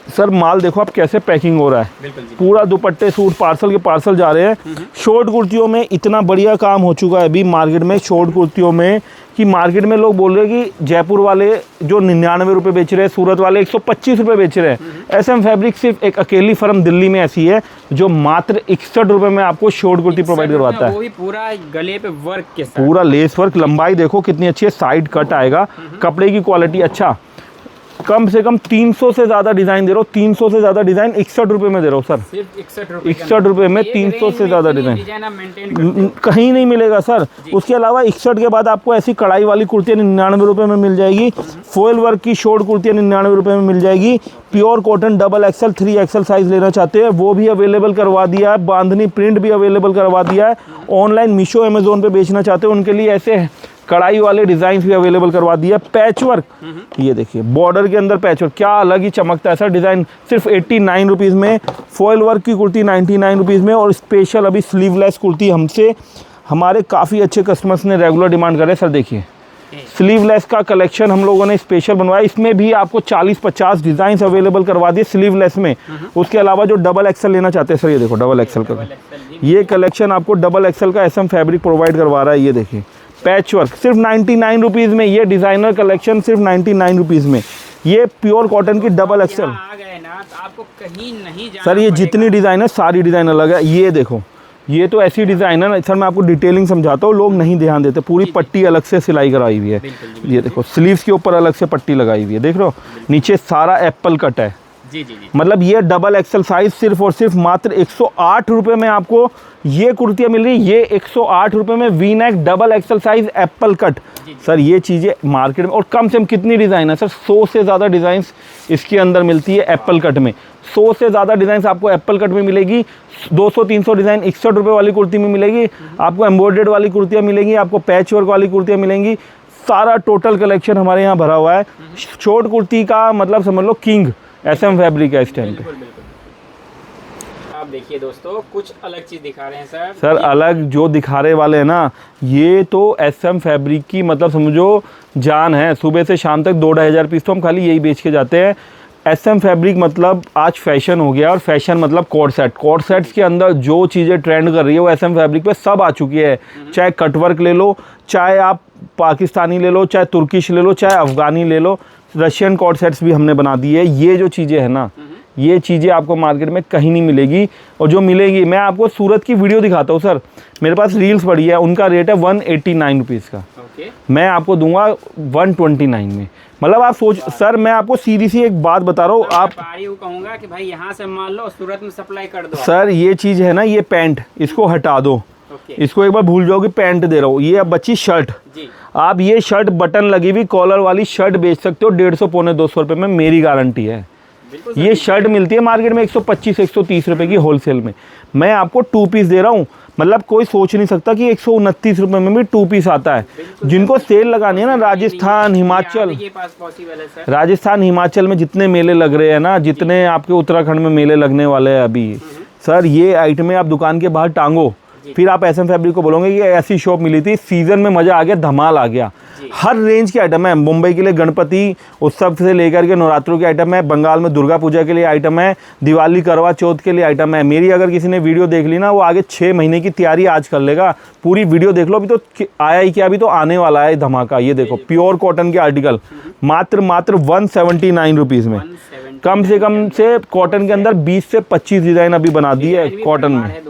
सर माल देखो आप कैसे पैकिंग हो रहा है, पूरा दुपट्टे सूट पार्सल के पार्सल जा रहे हैं। शॉर्ट कुर्तियों में इतना बढ़िया काम हो चुका है अभी मार्केट में, शॉर्ट कुर्तियों में, कि मार्केट में लोग बोल रहे हैं कि जयपुर वाले जो 99 रुपये बेच रहे हैं, सूरत वाले 125 रुपये बेच रहे हैं। SM फैब्रिक सिर्फ एक अकेली फर्म दिल्ली में ऐसी है जो मात्र 61 रुपये में आपको शॉर्ट कुर्ती प्रोवाइड करवाता है। वो भी पूरा गले पे वर्क के साथ, पूरा लेस वर्क, लंबाई देखो कितनी अच्छी है, साइड कट आएगा, कपड़े की क्वालिटी अच्छा। कम से कम 300 से ज़्यादा डिज़ाइन दे रहा हूँ, 300 से ज़्यादा डिज़ाइन 61 रुपये में दे रहा हूँ सर। सिर्फ 61 रुपये में 300 से ज़्यादा डिज़ाइन कहीं नहीं मिलेगा सर। उसके अलावा 61 के बाद आपको ऐसी कढ़ाई वाली कुर्तियाँ 99 रुपये में मिल जाएगी। फॉयल वर्क की शॉर्ट कुर्तियाँ 99 रुपये में मिल जाएगी। Pure cotton XXL 3XL size लेना चाहते हैं वो भी अवेलेबल करवा दिया है। बांधनी प्रिंट भी अवेलेबल करवा दिया है। ऑनलाइन मीशो अमेज़ोन पे बेचना चाहते हैं उनके लिए ऐसे कढ़ाई वाले डिज़ाइन भी अवेलेबल करवा दिया। पैच वर्क, ये देखिए बॉर्डर के अंदर पैच वर्क, क्या अलग ही चमकता है सर। डिज़ाइन सिर्फ 89 रुपीज़ में। फॉयल वर्क की कुर्ती 99 रुपीज़ में। और स्पेशल अभी स्लीवलेस कुर्ती हमसे हमारे काफ़ी अच्छे कस्टमर्स ने रेगुलर डिमांड करे। सर देखिए स्लीवलेस का कलेक्शन हम लोगों ने स्पेशल बनवाया। इसमें भी आपको 40-50 डिजाइन अवेलेबल करवा दिए स्लीवलेस में। उसके अलावा जो डबल एक्सल लेना चाहते हैं सर, ये देखो डबल एक्सल का ये कलेक्शन आपको डबल एक्सल का SM फैब्रिक प्रोवाइड करवा रहा है। ये देखिए पैच वर्क सिर्फ 99 रुपीज़ में, ये डिज़ाइनर कलेक्शन सिर्फ 99 रुपीज़ में। ये प्योर कॉटन की डबल एक्सल आ गए ना तो आपको कहीं नहीं जाना सर। ये पड़ेगा। जितनी डिज़ाइन है सारी डिज़ाइन अलग है। ये देखो ये तो ऐसी डिज़ाइन है ना सर, मैं आपको डिटेलिंग समझाता हूँ, लोग नहीं ध्यान देते। पूरी पट्टी अलग से सिलाई कराई हुई है। ये देखो स्लीव्स के ऊपर अलग से पट्टी लगाई हुई है, देख रहे हो। नीचे सारा एप्पल कट है। जी जी जी। मतलब ये डबल एक्सल साइज सिर्फ और सिर्फ मात्र 108 रुपये में आपको ये कुर्तियाँ मिल रही है। ये 108 रुपये में V neck double XL size Apple cut. Sir ये चीज़ें मार्केट में और कम से कम कितनी डिज़ाइन है सर, 100 से ज़्यादा डिज़ाइन इसके अंदर मिलती है एप्पल कट में। 100 से ज़्यादा डिज़ाइन आपको एप्पल कट में मिलेगी। 200-300 डिज़ाइन 61 रुपये वाली कुर्ती में मिलेगी आपको। एम्ब्रॉयडर्ड वाली कुर्तियाँ मिलेंगी आपको, पैच वर्क वाली कुर्तियाँ मिलेंगी। सारा टोटल कलेक्शन हमारे यहाँ भरा हुआ है। शॉर्ट कुर्ती का मतलब समझ लो किंग SM फैब्रिक है इस टाइम पे। आप देखिए दोस्तों कुछ अलग चीज़ दिखा रहे हैं सर अलग जो दिखाने वाले हैं ना, ये तो SM फैब्रिक की मतलब समझो जान है। सुबह से शाम तक 2-2,500 पीस तो हम खाली यही बेच के जाते हैं। SM फैब्रिक मतलब आज फैशन हो गया, और फैशन मतलब कोड सेट। कोड सेट्स के अंदर जो चीज़ें ट्रेंड कर रही है वो SM फैब्रिक पे सब आ चुकी है। चाहे कटवर्क ले लो, चाहे आप पाकिस्तानी ले लो, चाहे तुर्किश ले लो, चाहे अफ़गानी ले लो, रशियन कोड सेट्स भी हमने बना दी है। ये जो चीज़ें हैं ना, ये चीज़ें आपको मार्केट में कहीं नहीं मिलेगी। और जो मिलेगी, मैं आपको सूरत की वीडियो दिखाता हूँ सर, मेरे पास रील्स पड़ी है, उनका रेट है 189 रुपीज़ का। मैं आपको दूंगा 129 में। मतलब आप सोच सर, मैं आपको सीधी सी एक बात बता रहा हूँ। आप कहूँगा कि भाई यहाँ से मान लो सूरत में सप्लाई कर दो सर। ये चीज़ है ना, ये पैंट इसको हटा दो, इसको एक बार भूल जाओ कि पैंट दे रहा हूँ। ये अब बच्ची शर्ट, आप ये शर्ट बटन लगी हुई कॉलर वाली शर्ट बेच सकते हो 150-200 रुपये में, मेरी गारंटी है। ये शर्ट मिलती है मार्केट में 125-130 रुपये की होलसेल में। मैं आपको 2 पीस दे रहा हूँ। मतलब कोई सोच नहीं सकता कि 129 रुपये में भी 2 पीस आता है। जिनको सेल लगानी है ना, राजस्थान हिमाचल में जितने मेले लग रहे हैं ना, जितने आपके उत्तराखंड में मेले लगने वाले हैं अभी, सर ये आइटमें आप दुकान के बाहर टांगो, फिर आप SM फैब्रिक को बोलोगे कि ऐसी शॉप मिली थी, सीजन में मज़ा आ गया, धमाल आ गया। हर रेंज के आइटम है। मुंबई के लिए गणपति उत्सव से लेकर के नवरात्रों के आइटम है, बंगाल में दुर्गा पूजा के लिए आइटम है, दिवाली करवा चौथ के लिए आइटम है। मेरी अगर किसी ने वीडियो देख ली ना, वो आगे 6 महीने की तैयारी आज कर लेगा। पूरी वीडियो देख लो, अभी तो आया ही क्या, अभी तो आने वाला है धमाका। ये देखो प्योर कॉटन के आर्टिकल मात्र 179 रुपीज़ में। कम से कॉटन के अंदर 20 से 25 डिज़ाइन अभी बना दी है कॉटन में।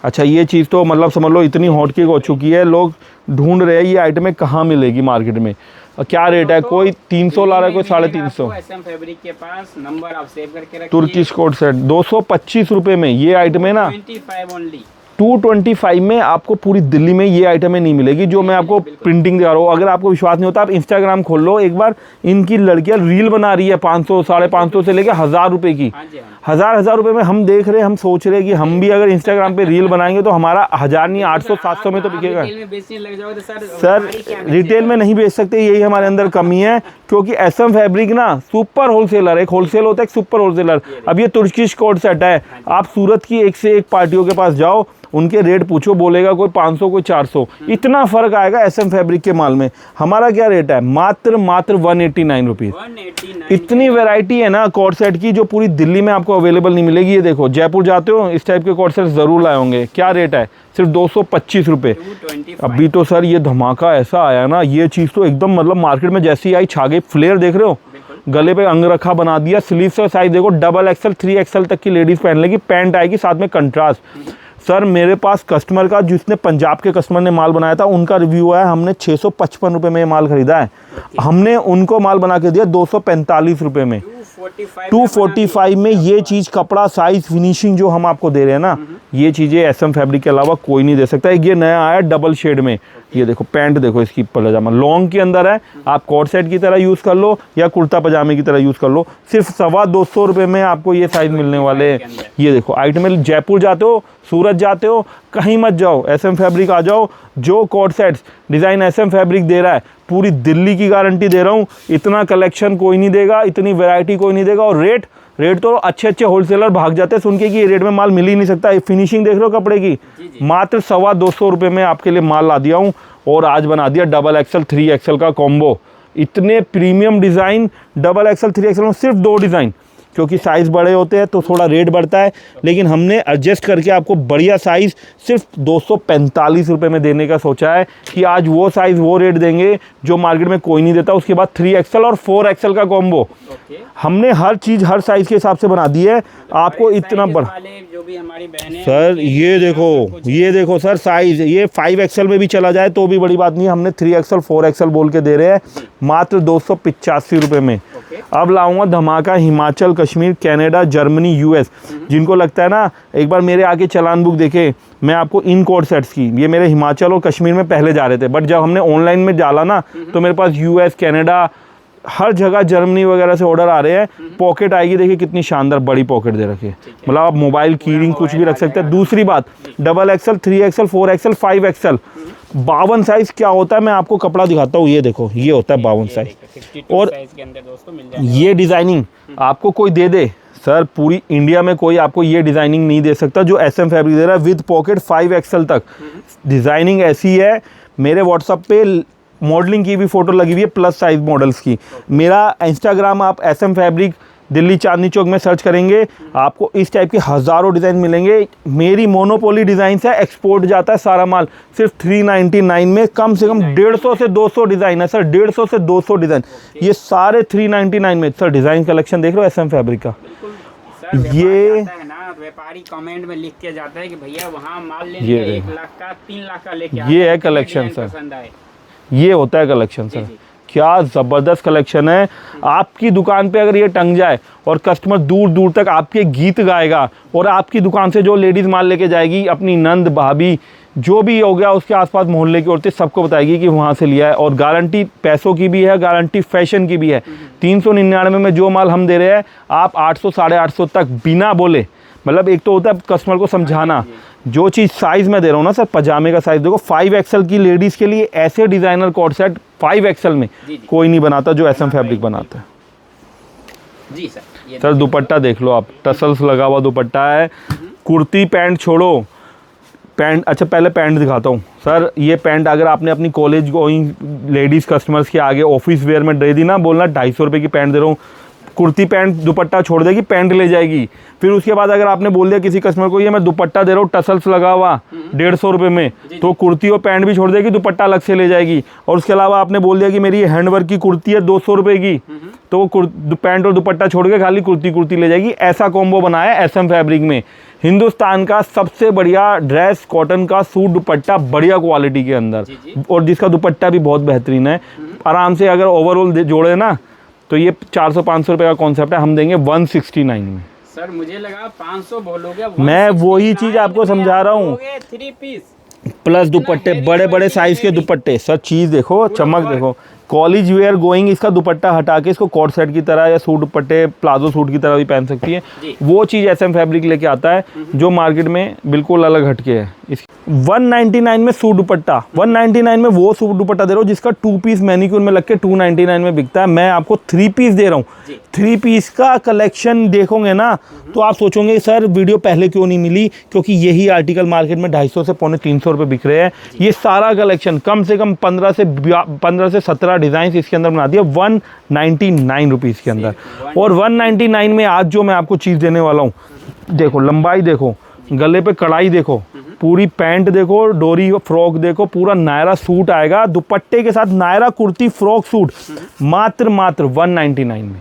अच्छा ये चीज़ तो मतलब समझ लो इतनी हॉट केक हो चुकी है, लोग ढूंढ रहे हैं ये आइटमें कहाँ मिलेगी मार्केट में, क्या रेट है। कोई 300 ला रहा है, कोई 350। SM फैब्रिक के पास नंबर आप सेव करके रखिए। तुर्किश कोट सेट 225 रुपये में ये आइटमें ना, 25 ओनली। 225 में आपको पूरी दिल्ली में ये आइटमें नहीं मिलेगी जो मैं आपको प्रिंटिंग दिखा रहा हूँ। अगर आपको विश्वास नहीं होता, आप इंस्टाग्राम खोल लो एक बार, इनकी लड़कियाँ रील बना रही है 500, 550 से लेकर 1000 रुपये की। 1000 रुपये में हम देख रहे हैं, हम सोच रहे हैं कि हम भी अगर इंस्टाग्राम पे रील बनाएंगे तो हमारा 1000 नहीं 800-700 में तो बिकेगा। सर रिटेल में नहीं बेच सकते, यही हमारे अंदर कमी है, क्योंकि SM फैब्रिक ना सुपर होलसेलर, एक होलसेल होता है एक सुपर होलसेलर। अब ये तुर्किश कोट सेट है, आप सूरत की एक से एक पार्टियों के पास जाओ, उनके रेट पूछो, बोलेगा कोई 500 कोई 400, इतना फ़र्क आएगा SM फैब्रिक के माल में। हमारा क्या रेट है, मात्र 189 रुपीज़। इतनी वैरायटी है ना कोट सेट की जो पूरी दिल्ली में आपको अवेलेबल नहीं मिलेगी। ये देखो जयपुर जाते हो, इस टाइप के कोट सेट ज़रूर लाए होंगे। क्या रेट है, सिर्फ 225 रुपये। अभी तो सर ये धमाका ऐसा आया ना, ये चीज़ तो एकदम मतलब मार्केट में जैसी आई छा गई। फ्लेयर देख रहे हो, गले पे अंगरखा बना दिया। स्लीव का साइज देखो, डबल XL 3XL तक की लेडीज़ पहन लेगी। पैंट आएगी साथ में कंट्रास्ट। सर मेरे पास कस्टमर का, जिसने पंजाब के कस्टमर ने माल बनाया था, उनका रिव्यू है, हमने 655 रुपये में ये माल खरीदा है। हमने उनको माल बना के दिया 245 रुपये में। 245 में ये चीज़, कपड़ा, साइज, फिनिशिंग जो हम आपको दे रहे हैं ना, ये चीज़ें SM फैब्रिक के अलावा कोई नहीं दे सकता। ये नया आया डबल शेड में। ये देखो पैंट देखो, इसकी पजामा लॉन्ग के अंदर है, आप कोट सेट की तरह यूज़ कर लो या कुर्ता पजामे की तरह यूज़ कर लो। सिर्फ 225 रुपये में आपको ये साइज़ मिलने वाले हैं। ये देखो आइटम, जयपुर जाते हो सूरत जाते हो कहीं मत जाओ, SM फैब्रिक आ जाओ। जो coat sets design SM fabric दे रहा है, पूरी दिल्ली की गारंटी दे रहा हूँ, इतना कलेक्शन कोई नहीं देगा, इतनी वैरायटी कोई नहीं देगा। और रेट तो अच्छे अच्छे होलसेलर भाग जाते हैं सुन के कि ये रेट में माल मिल ही नहीं सकता। फिनिशिंग देख रहे हो कपड़े की, मात्र 225 रुपये में आपके लिए माल ला दिया हूँ। और आज बना दिया XXL 3XL का कॉम्बो। इतने प्रीमियम डिज़ाइन XXL 3XL में सिर्फ 2 डिज़ाइन, क्योंकि साइज़ बड़े होते हैं तो थोड़ा रेट बढ़ता है, लेकिन हमने एडजस्ट करके आपको बढ़िया साइज़ सिर्फ 245 रुपये में देने का सोचा है कि आज वो साइज़ वो रेट देंगे जो मार्केट में कोई नहीं देता। उसके बाद 3XL और 4XL का कॉम्बो हमने हर चीज़ हर साइज़ के हिसाब से बना दी है आपको। इतना बड़ा जो भी हमारी बहनें सर, ये देखो सर, साइज़ ये 5XL में भी चला जाए तो भी बड़ी बात नहीं है। हमने 3XL 4XL बोल के दे रहे हैं मात्र 285 रुपये में। अब लाऊंगा धमाका Himachal, Kashmir, Canada, Germany, US। जिनको लगता है ना एक बार मेरे आके चलान बुक देखे, मैं आपको इन कोड सेट्स की, ये मेरे हिमाचल और कश्मीर में पहले जा रहे थे, बट जब हमने ऑनलाइन में डाला ना तो मेरे पास US, कनाडा, हर जगह जर्मनी वगैरह से ऑर्डर आ रहे हैं। पॉकेट आएगी, देखिए कितनी शानदार बड़ी पॉकेट दे रखी है, मतलब आप मोबाइल की रिंग कुछ भी रख सकते हैं। दूसरी बात, XXL 3XL 4XL 5XL 52 size क्या होता है मैं आपको कपड़ा दिखाता हूँ। ये देखो, ये होता है 52 साइज। और ये डिजाइनिंग आपको कोई दे सर, पूरी इंडिया में कोई आपको ये डिजाइनिंग नहीं दे सकता जो SM फैब्रिक दे रहा है विद पॉकेट 5XL तक। डिजाइनिंग ऐसी है, मेरे व्हाट्सएप पे मॉडलिंग की भी फोटो लगी हुई है प्लस साइज मॉडल्स की। मेरा इंस्टाग्राम आप SM फैब्रिक दिल्ली चांदनी चौक में सर्च करेंगे, आपको इस टाइप के हज़ारों डिज़ाइन मिलेंगे। मेरी मोनोपोली डिज़ाइंस है, एक्सपोर्ट जाता है सारा माल सिर्फ 399 में। कम से कम 150 से 200 डिज़ाइन है सर, 150 से 200 डिज़ाइन, ये सारे 399 में। सर डिज़ाइन कलेक्शन देख रहे हो SM फैब्रिक का। ये व्यापारी कमेंट में लिख के जाता है कि भैया वहाँ माल लेने 1 लाख का 3 लाख का लेके, ये है कलेक्शन सर, ये होता है कलेक्शन सर। क्या ज़बरदस्त कलेक्शन है। आपकी दुकान पे अगर ये टंग जाए और कस्टमर दूर दूर तक आपके गीत गाएगा, और आपकी दुकान से जो लेडीज़ माल लेके जाएगी अपनी नंद भाभी जो भी हो गया उसके आसपास मोहल्ले की औरतें सबको बताएगी कि वहाँ से लिया है। और गारंटी पैसों की भी है, गारंटी फैशन की भी है। 399 में जो माल हम दे रहे हैं आप 800 850 तक बिना बोले, मतलब एक तो होता है कस्टमर को समझाना, जो चीज़ साइज़ में दे रहा हूँ ना सर, पजामे का साइज़ देखो 5XL की लेडीज़ के लिए ऐसे डिज़ाइनर कोट सेट 5XL में कोई नहीं बनाता जो SM फैब्रिक बनाता है जी सर। सर दुपट्टा देख लो आप, टसल्स लगा हुआ दुपट्टा है। कुर्ती पैंट छोड़ो, पैंट अच्छा पहले पैंट दिखाता हूँ सर। ये पैंट अगर आपने अपनी कॉलेज गोइंग लेडीज़ कस्टमर्स के आगे ऑफिस वेयर में दे दी ना, बोलना 250 रुपये की पैंट दे रहा हूँ, कुर्ती पैंट दुपट्टा छोड़ देगी, पैंट ले जाएगी। फिर उसके बाद अगर आपने बोल दिया किसी कस्टमर को ये मैं दुपट्टा दे रहा हूँ टसल्स लगा हुआ 150 रुपये में, तो कुर्ती और पैंट भी छोड़ देगी, दुपट्टा अलग से ले जाएगी। और उसके अलावा आपने बोल दिया कि मेरी हैंडवर्क की कुर्ती है 200 रुपये की, तो वो पैंट और दुपट्टा छोड़ के खाली कुर्ती ले जाएगी। ऐसा कॉम्बो बनाया है SM फैब्रिक में। हिंदुस्तान का सबसे बढ़िया ड्रेस कॉटन का सूट दुपट्टा बढ़िया क्वालिटी के अंदर, और जिसका दुपट्टा भी बहुत बेहतरीन है। आराम से अगर ओवरऑल जोड़े ना तो ये 400-500 रुपये का कॉन्सेप्ट है, हम देंगे 169 में। सर मुझे लगा 500 बोलोगे, मैं वही चीज़ आपको समझा रहा हूँ। 3 पीस प्लस दुपट्टे, बड़े बड़े साइज़ के दुपट्टे सर, चीज़ देखो, चमक देखो। कॉलेज वेयर गोइंग इसका दुपट्टा हटा के इसको कोट सेट की तरह या सूट दुपट्टे प्लाजो सूट की तरह भी पहन सकती है। वो चीज़ SM फैब्रिक लेके आता है जो मार्केट में बिल्कुल अलग हटके है। 199 में सूट दुपट्टा, 199 में वो सूट दुपट्टा दे रहा हूँ जिसका 2 पीस मैनिक्योर में लग के 299 में बिकता है। मैं आपको 3 पीस दे रहा हूँ। 3 पीस का कलेक्शन देखोगे ना तो आप सोचोगे सर वीडियो पहले क्यों नहीं मिली, क्योंकि यही आर्टिकल मार्केट में 250 से पौने 300 रुपये बिक रहे हैं। ये सारा कलेक्शन कम से कम 15 से 17 डिज़ाइन इसके अंदर बना दिया 199 रुपीज़ के अंदर। और 199 में आज जो मैं आपको चीज़ देने वाला हूँ, देखो लंबाई देखो, गले पे कढ़ाई देखो, पूरी पैंट देखो, डोरी फ्रॉक देखो, पूरा नायरा सूट आएगा दुपट्टे के साथ, नायरा कुर्ती फ्रॉक सूट मात्र 199 में।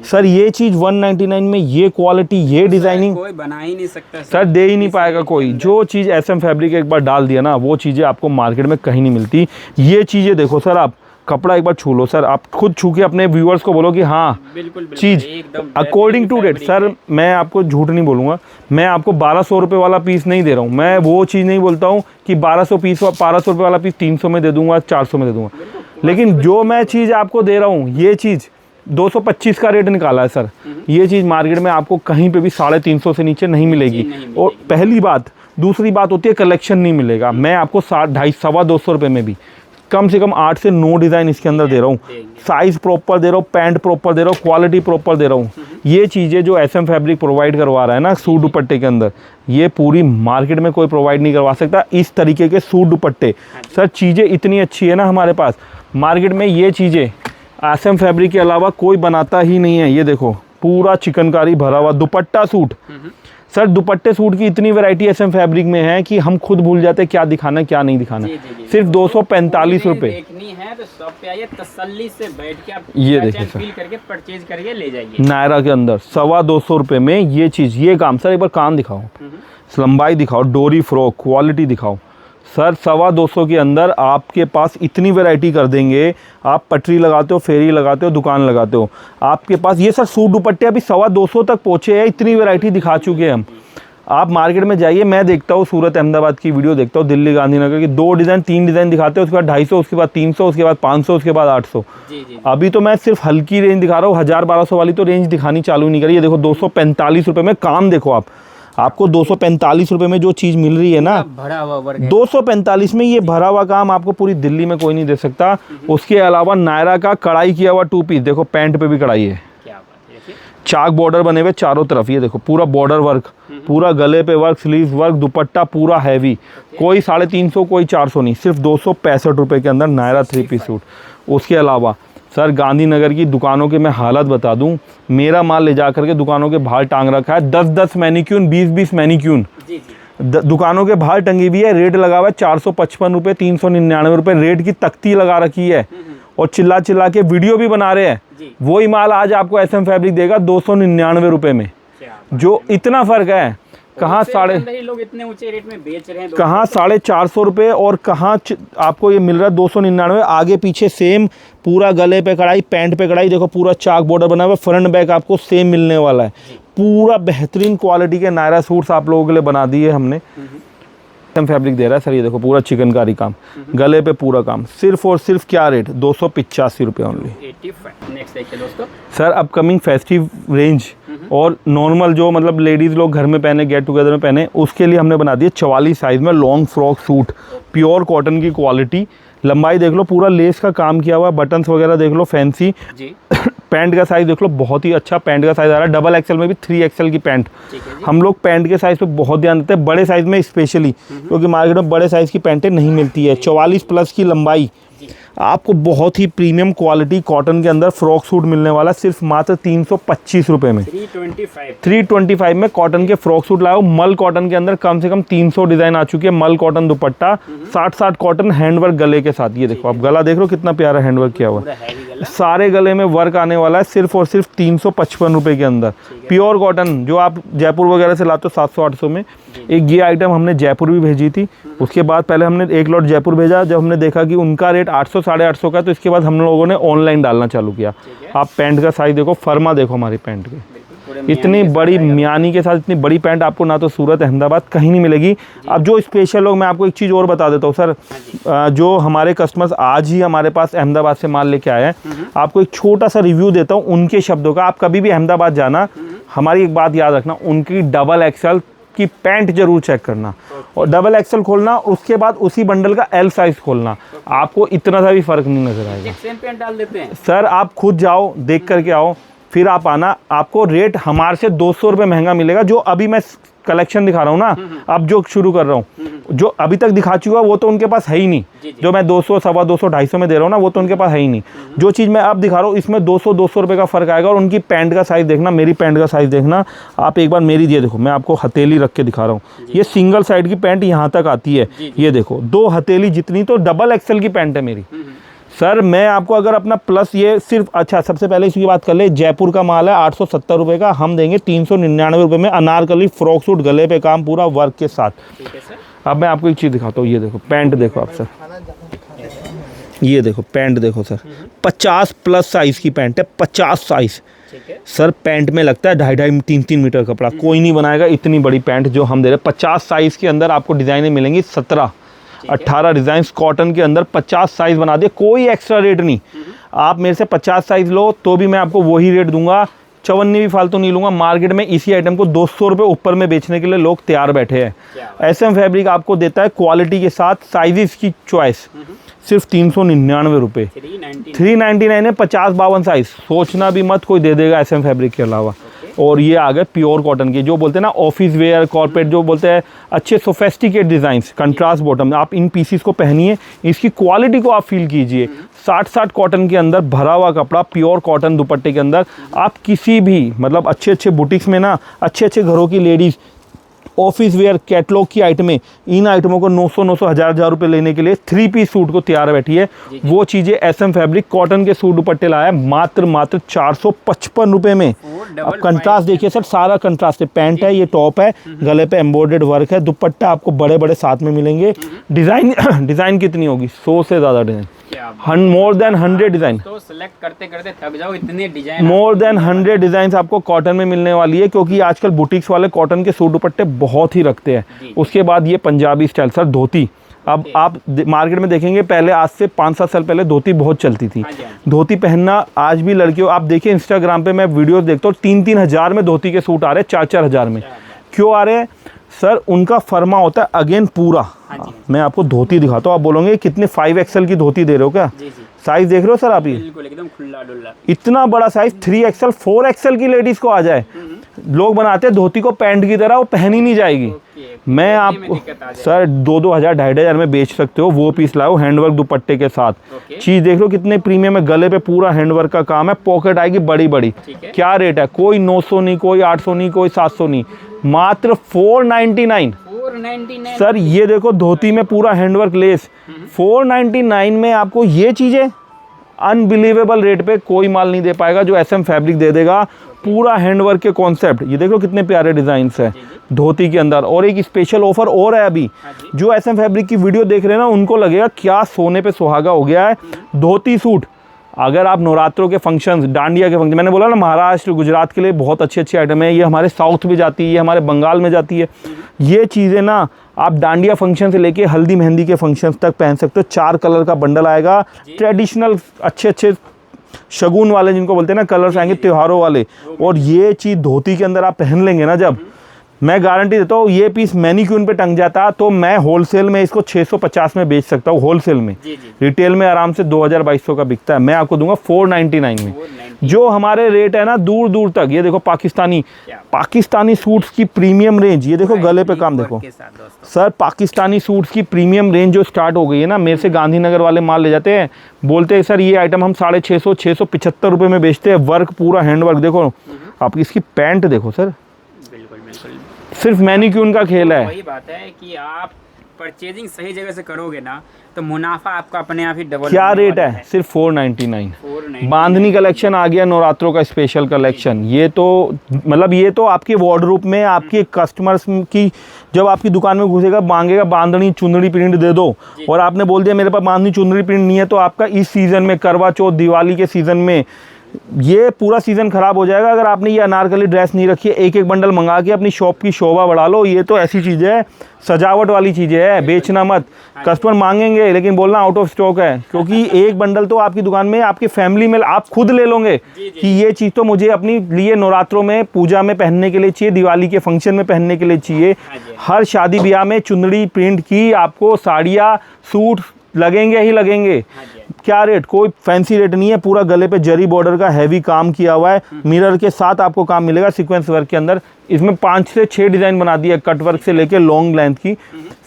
सर ये चीज़ 199 में, ये क्वालिटी, ये डिज़ाइनिंग कोई बना ही नहीं सकता सर, दे ही नहीं पाएगा कोई। जो चीज़ SM फैब्रिक एक बार डाल दिया ना, वो चीज़ें आपको मार्केट में कहीं नहीं मिलती। ये चीज़ें देखो सर, आप कपड़ा एक बार छू लो सर, आप खुद छू के अपने व्यूअर्स को बोलो कि हाँ चीज़ अकॉर्डिंग टू डेट। सर मैं आपको झूठ नहीं बोलूँगा, मैं आपको 1200 रुपये वाला पीस नहीं दे रहा हूँ। मैं वो चीज़ नहीं बोलता हूँ कि 1200 रुपये वाला पीस 300 में दे दूँगा, 400 में दे दूँगा। लेकिन जो मैं चीज़ आपको दे रहा हूँ, ये चीज़ 225 का रेट निकाला है सर। ये चीज़ मार्केट में आपको कहीं पे भी 350 से नीचे नहीं मिलेगी। और पहली बात दूसरी बात होती है कलेक्शन नहीं मिलेगा। मैं आपको 250 रुपये में भी कम से कम 8 से 9 डिज़ाइन इसके अंदर दे रहा हूँ, साइज़ प्रॉपर दे रहा हूँ, पैंट प्रॉपर दे रहा हूँ, क्वालिटी प्रॉपर दे रहा हूँ। ये चीज़ें जो SM फैब्रिक प्रोवाइड करवा रहा है ना सूट दुपट्टे के अंदर, ये पूरी मार्केट में कोई प्रोवाइड नहीं करवा सकता इस तरीके के सूट दुपट्टे। सर चीज़ें इतनी अच्छी है ना हमारे पास, मार्केट में ये चीज़ें SM फैब्रिक के अलावा कोई बनाता ही नहीं है। ये देखो पूरा चिकनकारी भरा हुआ दुपट्टा सूट। सर दुपट्टे सूट की इतनी वैरायटी SM फैब्रिक में है कि हम खुद भूल जाते हैं क्या दिखाना क्या नहीं दिखाना। सिर्फ 245 रुपये। देखनी है तो शॉप पे आइए, तसल्ली से बैठ के आप ये देखिए सर, फील करके परचेज करके ले जाइए। नायरा के अंदर 225 रुपये में ये चीज़, ये काम। सर एक बार काम दिखाओ, लंबाई दिखाओ, डोरी फ्रॉक, क्वालिटी दिखाओ। सर 225 के अंदर आपके पास इतनी वैरायटी कर देंगे। आप पटरी लगाते हो, फेरी लगाते हो, दुकान लगाते हो, आपके पास ये सर सूट दुपट्टे अभी 225 तक पहुँचे हैं। इतनी वैरायटी दिखा चुके हैं हम। आप मार्केट में जाइए, मैं देखता हूँ सूरत अहमदाबाद की वीडियो देखता हूँ, दिल्ली गांधीनगर की 2 डिज़ाइन 3 डिज़ाइन दिखाते हैं, उसके बाद 250, उसके बाद 300, उसके बाद 500, उसके बाद 800। अभी तो मैं सिर्फ हल्की रेंज दिखा रहा हूँ, 1000-1200 वाली तो रेंज दिखानी चालू नहीं करी। ये देखो 245 रुपये में काम देखो आपको 245 रुपये में जो चीज़ मिल रही है ना, भरा हुआ वर्क है। 245 में ये भरा हुआ काम आपको पूरी दिल्ली में कोई नहीं दे सकता। उसके अलावा नायरा का कढ़ाई किया हुआ 2 पीस देखो, पैंट पे भी कढ़ाई है, चाक बॉर्डर बने हुए चारों तरफ। ये देखो पूरा बॉर्डर वर्क, पूरा गले पे वर्क, स्लीव वर्क, दुपट्टा पूरा हैवी। कोई 350, कोई 400 नहीं, सिर्फ 265 रुपये के अंदर नायरा 3 पीस सूट। उसके अलावा सर गांधीनगर की दुकानों के मैं हालत बता दूं, मेरा माल ले जा करके दुकानों के बाहर टांग रखा है। 10-10 मैनिक्यून, 20-20 मैनिक्यून दुकानों के बाहर टंगी हुई है। रेट लगा हुआ है 455 रुपये, 399 रुपये रेट की तख्ती लगा रखी है। और चिल्ला चिल्ला के वीडियो भी बना रहे हैं। वही माल आज आपको SM फैब्रिक देगा 299 रुपये में। जो इतना फ़र्क है, कहाँ लोग इतने ऊंचे रेट में बेच रहे हैं, कहाँ 450 रुपये और कहाँ आपको ये मिल रहा है 299। आगे पीछे सेम, पूरा गले पे कढ़ाई, पैंट पे कढ़ाई, देखो पूरा चाक बॉर्डर बना हुआ, फ्रंट बैक आपको सेम मिलने वाला है। पूरा बेहतरीन क्वालिटी के नायरा सूट्स आप लोगों के लिए बना दिए हमने। फैब्रिक दे रहा है सर, ये देखो पूरा चिकनकारी काम, गले पे पूरा काम। सिर्फ और सिर्फ क्या रेट, 285 रुपये ओनली। नेक्स्ट देखिए दोस्तों, सर अपकमिंग फेस्टिव रेंज और नॉर्मल जो मतलब लेडीज़ लोग घर में पहने, गेट टुगेदर में पहने, उसके लिए हमने बना दिए 44 साइज़ में long frock suit. Pure cotton की क्वालिटी, लंबाई देख लो, पूरा लेस का काम किया हुआ, बटन्स वगैरह देख लो फैंसी। पैंट का साइज़ देख लो, बहुत ही अच्छा पैंट का साइज़ आ रहा है। डबल XL में भी 3XL की पैंट। हम लोग पैंट के साइज़ पे बहुत ध्यान देते हैं, बड़े साइज़ में स्पेशली, क्योंकि मार्केट में बड़े साइज़ की पैंटें नहीं मिलती है। 44 प्लस की लंबाई, आपको बहुत ही प्रीमियम क्वालिटी कॉटन के अंदर फ्रॉक सूट मिलने वाला सिर्फ मात्र 325 रुपये में। 325 में कॉटन के फ्रॉक सूट लाओ। मल कॉटन के अंदर कम से कम 300 डिज़ाइन आ चुकी है। मल कॉटन दुपट्टा, 60 कॉटन हैंडवर्क गले के साथ। ये देखो आप गला देख लो कितना प्यारा हैंडवर्क किया हुआ है, सारे गले में वर्क आने वाला है सिर्फ और सिर्फ 355 रुपये के अंदर। प्योर कॉटन जो आप जयपुर वगैरह से लाते हो 700-800 में। एक ये आइटम हमने जयपुर भी भेजी थी, उसके बाद पहले हमने एक लॉट जयपुर भेजा। जब हमने देखा कि उनका रेट 800-850 का, तो इसके बाद हम लोगों ने ऑनलाइन डालना चालू किया। आप पैंट का साइज़ देखो, फर्मा देखो हमारी पैंट के, इतनी बड़ी म्यानी के साथ इतनी बड़ी पैंट आपको ना तो सूरत अहमदाबाद कहीं नहीं मिलेगी। अब जो स्पेशल लोग, मैं आपको एक चीज़ और बता देता हूँ सर, जो हमारे कस्टमर्स आज ही हमारे पास अहमदाबाद से माल लेके आए हैं, आपको एक छोटा सा रिव्यू देता हूँ उनके शब्दों का। आप कभी भी अहमदाबाद जाना, हमारी एक बात याद रखना, उनकी डबल XL की पैंट जरूर चेक करना, और डबल XL खोलना, उसके बाद उसी बंडल का L साइज खोलना। आपको इतना सा भी फर्क नहीं नजर आएगा। सेम पैंट डाल देते हैं सर, आप खुद जाओ, देख करके आओ, फिर आप आना। आपको रेट हमारे से 200 रुपये महंगा मिलेगा। जो अभी मैं कलेक्शन दिखा रहा हूँ ना, अब जो शुरू कर रहा हूँ, जो अभी तक दिखा चुका वो तो उनके पास है ही नहीं। जो मैं 200, 250, 250 में दे रहा हूँ ना, वो तो उनके पास है ही नहीं। जो चीज़ मैं अब दिखा रहा हूँ, इसमें 200 रुपये का फ़र्क आएगा। और उनकी पैंट का साइज़ देखना, मेरी पैंट का साइज़ देखना। आप एक बार मेरी ये देखो, मैं आपको हथेली रख के दिखा रहा हूँ। ये सिंगल साइड की पैंट यहाँ तक आती है। ये देखो 2 हथेली जितनी तो डबल XL की पैंट है मेरी। सर मैं आपको अगर अपना प्लस ये सिर्फ, अच्छा सबसे पहले इसकी बात कर ले, जयपुर का माल है 870 रुपये का, हम देंगे 399 रुपये में अनारकली फ्रॉक सूट, गले पे काम, पूरा वर्क के साथ। अब मैं आपको एक चीज़ दिखाता हूँ। ये देखो पैंट देखो आप सर, ये देखो पैंट देखो सर, 50 प्लस साइज़ की पैंट है, 50 साइज़। सर पैंट में लगता है 2.5, 3 मीटर कपड़ा, कोई नहीं बनाएगा इतनी बड़ी पैंट जो हम दे रहे हैं। 50 साइज़ के अंदर आपको डिज़ाइनें मिलेंगी, 17-18 डिज़ाइन कॉटन के अंदर, 50 साइज़ बना दिए, कोई एक्स्ट्रा रेट नहीं। आप मेरे से 50 साइज़ लो तो भी मैं आपको वही रेट दूंगा चवन्नी भी फालतू नहीं लूँगा। मार्केट में इसी आइटम को 200 रुपये ऊपर में बेचने के लिए लोग तैयार बैठे हैं। SM फैब्रिक आपको देता है क्वालिटी के साथ साइजेस की चॉइस, सिर्फ 399 रुपये, 399 है, 50-52 साइज। सोचना भी मत कोई दे देगा SM फैब्रिक के अलावा। और ये आ गए प्योर कॉटन के, जो बोलते हैं ना ऑफिस वेयर कॉर्पोरेट, जो बोलते हैं अच्छे सोफेस्टिकेट डिज़ाइंस, कंट्रास्ट बॉटम। आप इन पीसीस को पहनिए, इसकी क्वालिटी को आप फील कीजिए। 60-60 कॉटन के अंदर भरा हुआ कपड़ा, प्योर कॉटन दुपट्टे के अंदर। आप किसी भी मतलब अच्छे बुटीक्स में ना, अच्छे घरों की लेडीज़ ऑफिस वेयर कैटलॉग की आइटमें, इन आइटमों को 900 1000 रुपये लेने के लिए 3 पीस सूट को तैयार बैठी है। वो चीज़ें SM फैब्रिक कॉटन के सूट दुपट्टे लाया है मात्र 455 रुपये में। अब कंट्रास्ट देखिए सर, सारा कंट्रास्ट है। पैंट है, ये टॉप है, गले पे एम्ब्रॉयडर्ड वर्क है, दुपट्टा आपको बड़े साथ में मिलेंगे। डिज़ाइन कितनी होगी, 100 से ज़्यादा डिज़ाइन, मोर देन 100 डिज़ाइन। तो सेलेक्ट करते करते थक जाओ, इतने डिज़ाइन, मोर देन 100 डिज़ाइन आपको कॉटन में मिलने वाली है, क्योंकि आजकल बुटीक्स वाले कॉटन के सूट दुपट्टे बहुत ही रखते हैं। उसके बाद ये पंजाबी स्टाइल सर, धोती। अब आप मार्केट में देखेंगे, पहले आज से 5-7 साल पहले धोती बहुत चलती थी। धोती पहनना आज भी लड़कियों, आप देखिए इंस्टाग्राम पे मैं वीडियोस देखता हूँ, 3-3 हज़ार में धोती के सूट आ रहे हैं, 4-4 हज़ार में। क्यों आ रहे हैं सर? उनका फर्मा होता है अगेन पूरा। मैं आपको धोती दिखाता हूँ, आप बोलोगे कितने 5XL की धोती दे रहे हो क्या? साइज देख रहे हो सर आप? ये बिल्कुल एकदम खुला डुल्ला, इतना इतना बड़ा साइज 3XL 4XL की लेडीज को आ जाए। लोग बनाते हैं धोती को पैंट की तरह, वो पहन ही नहीं जाएगी। मैं आपको सर 2-2 हज़ार 2.5 में बेच सकते हो। वो पीस लाओ हैंडवर्क दुपट्टे के साथ। चीज़ देख लो कितने प्रीमियम है, गले पे पूरा हैंडवर्क का काम है, पॉकेट आएगी बड़ी। क्या रेट है? कोई 900 नहीं, कोई 800 नहीं, कोई 700 नहीं, मात्र 499 सर। ये देखो धोती में पूरा हैंडवर्क लेस, 499 में आपको ये चीज़ें अनबिलीवेबल रेट पे कोई माल नहीं दे पाएगा जो SM फैब्रिक दे देगा। पूरा हैंडवर्क के कॉन्सेप्ट, ये देखो कितने प्यारे डिज़ाइंस है धोती के अंदर। और एक स्पेशल ऑफर और है, अभी जो SM फैब्रिक की वीडियो देख रहे हैं ना, उनको लगेगा क्या सोने पे सुहागा हो गया है। धोती सूट अगर आप नवरात्रों के फंक्शंस, डांडिया के फंक्शन, मैंने बोला ना महाराष्ट्र गुजरात के लिए बहुत अच्छी आइटम है। ये हमारे साउथ में जाती है, ये हमारे बंगाल में जाती है। ये चीज़ें ना आप डांडिया फंक्शन से लेके हल्दी मेहंदी के फंक्शन तक पहन सकते हो। 4 कलर का बंडल आएगा, ट्रेडिशनल अच्छे शगुन वाले जिनको बोलते हैं ना, कलर्स आएंगे त्योहारों वाले। और ये चीज़ धोती के अंदर आप पहन लेंगे ना, जब मैं गारंटी देता हूँ ये पीस मैनीक्यून पे टंग जाता तो मैं होलसेल में इसको 650 में बेच सकता हूँ, होलसेल में। रिटेल में आराम से 2000-2200 का बिकता है, मैं आपको दूंगा 499 में। जो हमारे रेट है ना दूर तक। ये देखो पाकिस्तानी सूट्स की प्रीमियम रेंज, ये देखो गले पे काम देखो सर। पाकिस्तानी सूट्स की प्रीमियम रेंज जो स्टार्ट हो गई है ना, मेरे से गांधीनगर वाले माल ले जाते हैं, बोलते हैं सर ये आइटम हम 650-675 रुपये में बेचते हैं। वर्क पूरा हैंडवर्क देखो आप, इसकी पैंट देखो सर, सिर्फ मैनीक्यून का खेल है। वही बात है कि आप परचेजिंग सही जगह से करोगे ना, तो मुनाफा आपका अपने आप ही डबल। क्या रेट है? सिर्फ 499। बांधनी कलेक्शन आ गया, नवरात्रों का स्पेशल कलेक्शन। ये तो मतलब ये तो आपके वार्डरोब में, आपके कस्टमर्स की जब आपकी दुकान में घुसेगा, मांगेगा बांधनी चुंदड़ी प्रिंट दे दो, और आपने बोल दिया मेरे पास बांधनी चुंदड़ी प्रिंट नहीं है, तो आपका इस सीज़न में, करवा चौथ दिवाली के सीज़न में ये पूरा सीज़न ख़राब हो जाएगा। अगर आपने ये अनारकली ड्रेस नहीं रखी है, एक बंडल मंगा के अपनी शॉप की शोभा बढ़ा लो। ये तो ऐसी चीज़ें है, सजावट वाली चीज़ें है, बेचना मत। कस्टमर मांगेंगे लेकिन बोलना आउट ऑफ स्टॉक है, क्योंकि एक बंडल तो आपकी दुकान में, आपकी फैमिली में आप खुद ले लोगे कि ये चीज़ तो मुझे अपनी लिए नवरात्रों में पूजा में पहनने के लिए चाहिए, दिवाली के फंक्शन में पहनने के लिए चाहिए। हर शादी ब्याह में चुंदड़ी प्रिंट की आपको साड़ियाँ सूट लगेंगे ही लगेंगे। क्या रेट? कोई फैंसी रेट नहीं है। पूरा गले पे जरी बॉर्डर का हैवी काम किया हुआ है, मिरर के साथ आपको काम मिलेगा सीक्वेंस वर्क के अंदर। इसमें 5 से 6 डिज़ाइन बना दिया कट वर्क से लेके लॉन्ग लेंथ की,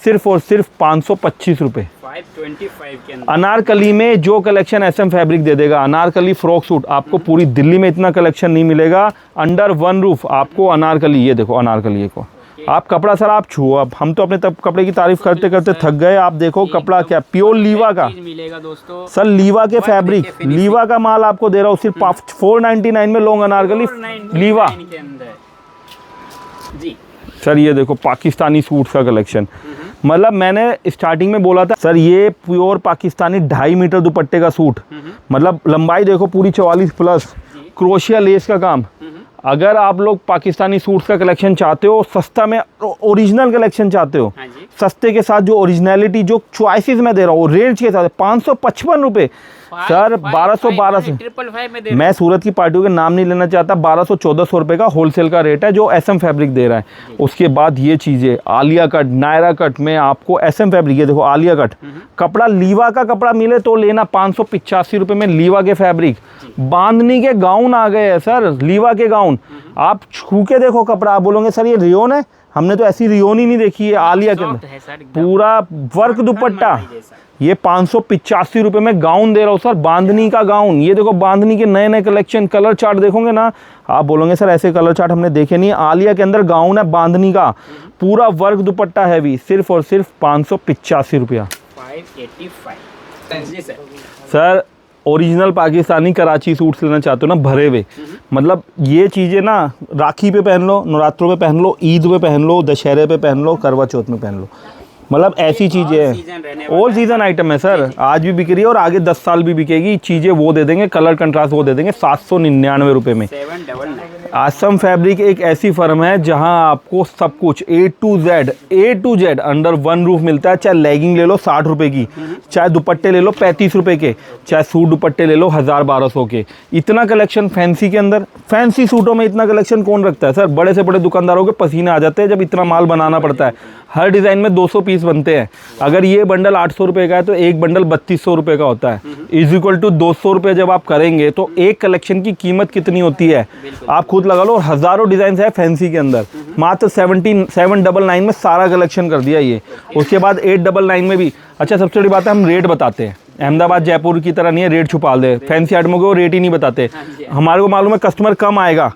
सिर्फ और सिर्फ 525 रुपये। 525 के अंदर अनारकली में जो कलेक्शन SM फैब्रिक दे देगा, अनारकली फ्रॉक सूट, आपको पूरी दिल्ली में इतना कलेक्शन नहीं मिलेगा। अंडर वन रूफ आपको अनारकली, ये देखो अनारकली को आप कपड़ा सर आप छुओ। अब हम तो अपने तब कपड़े की तारीफ करते करते थक गए। आप देखो कपड़ा क्या प्योर लीवा का मिलेगा दोस्तों सर, लीवा के फैब्रिक, लीवा का माल आपको दे रहा हूँ सिर्फ 499 में लॉन्ग अनारकली लीवा के अंदर जी। सर ये देखो पाकिस्तानी सूट्स का कलेक्शन, मतलब मैंने स्टार्टिंग में बोला था सर ये प्योर पाकिस्तानी 2.5 मीटर दुपट्टे का सूट, मतलब लंबाई देखो पूरी 44 प्लस, क्रोशिया लेस का काम। अगर आप लोग पाकिस्तानी सूट्स का कलेक्शन चाहते हो सस्ता में, ओरिजिनल कलेक्शन चाहते हो, हाँ जी। सस्ते के साथ जो ओरिजिनलिटी जो चॉइसेस मैं दे रहा हूँ रेंज के साथ 555 रुपये सर, 1212 से 555 में दे मैं सूरत की पार्टियों के नाम नहीं लेना चाहता, 1200-1400 रुपये का होलसेल का रेट है जो SM फैब्रिक दे रहा है। उसके बाद ये चीज़ें आलिया कट, नायरा कट में आपको SM फैब्रिक, ये देखो आलिया कट कपड़ा, लीवा का कपड़ा मिले तो लेना, 585 रुपये में लीवा के फैब्रिक। बांधनी के गाउन आ गए हैं सर, लीवा के गाउन, आप छू के देखो कपड़ा, आप बोलोगे सर ये रियोन है, हमने तो ऐसी रियोन ही नहीं देखी है आलिया के अंदर, पूरा वर्क दुपट्टा। ये 585 रुपये में गाउन दे रहा हूँ सर, बांधनी का गाउन। ये देखो बांधनी के नए नए कलेक्शन, कलर चार्ट देखोगे ना आप बोलोगे सर ऐसे कलर चार्ट हमने देखे नहीं। आलिया के अंदर गाउन है बांधनी का, पूरा वर्क दुपट्टा हैवी, सिर्फ और सिर्फ 585 रुपया। 585 जी sir. Sir original Pakistani Karachi suits लेना चाहते हो ना भरे हुए, मतलब ये चीज़ें ना राखी पे पहन लो, नवरात्रों पे पहन लो, ईद पे पहन लो, दशहरे पे पहन लो, करवा चौथ में पहन लो, मतलब ऐसी चीज़ें हैं। ऑल सीजन आइटम है सर, आज भी बिक रही है और आगे 10 साल भी बिकेगी। चीज़ें वो दे देंगे, कलर कंट्रास्ट वो दे देंगे 799 रुपये में। 799। आसम फैब्रिक एक ऐसी फर्म है जहां आपको सब कुछ A to Z under one roof मिलता है। चाहे लेगिंग ले लो 60 रुपये की, चाहे दुपट्टे ले लो 35 रुपये के, चाहे सूट दुपट्टे ले लो 1000-1200 के। इतना कलेक्शन फैंसी के अंदर, फैंसी सूटों में इतना कलेक्शन कौन रखता है सर? बड़े से बड़े दुकानदारों के पसीने आ जाते हैं जब इतना माल बनाना पड़ता है। हर डिज़ाइन में 200 पीस बनते हैं। अगर ये बंडल 800 रुपये का है तो एक बंडल 3200 रुपये का होता है। इज इक्वल टू 200 रुपये जब आप करेंगे तो एक कलेक्शन की कीमत कितनी होती है आप खुद लगा लो। हज़ारों डिज़ाइन है फैंसी के अंदर, मात्र 799 में सारा कलेक्शन कर दिया ये। उसके बाद 899 में भी। अच्छा सबसे बड़ी बात है हम रेट बताते हैं, अहमदाबाद जयपुर की तरह नहीं है रेट छुपा दे। फैंसी आइटमों के वो रेट ही नहीं बताते। हमारे को मालूम है कस्टमर कम आएगा,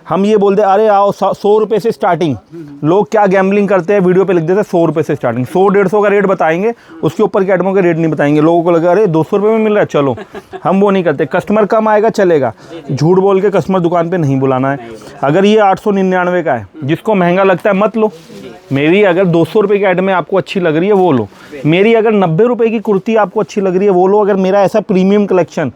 हम ये बोलते अरे आओ 100 रुपये से स्टार्टिंग। लोग क्या गैम्बलिंग करते हैं, वीडियो पे लिख देते हैं 100 रुपये से स्टार्टिंग। 100-150 का रेट बताएंगे, उसके ऊपर के आइटमों के रेट नहीं बताएंगे। लोगों को लगा अरे 200 रुपये में मिल रहा है चलो, हम वो नहीं करते। कस्टमर कम आएगा चलेगा, झूठ बोल के कस्टमर दुकान पर नहीं बुलाना है। अगर ये 899 का है, जिसको महंगा लगता है मत लो। मेरी अगर 200 रुपये की आइटम आपको अच्छी लग रही है वो लो, मेरी अगर 90 रुपये की कुर्ती आपको अच्छी लग रही है वो लो। अगर मेरा ऐसा प्रीमियम कलेक्शन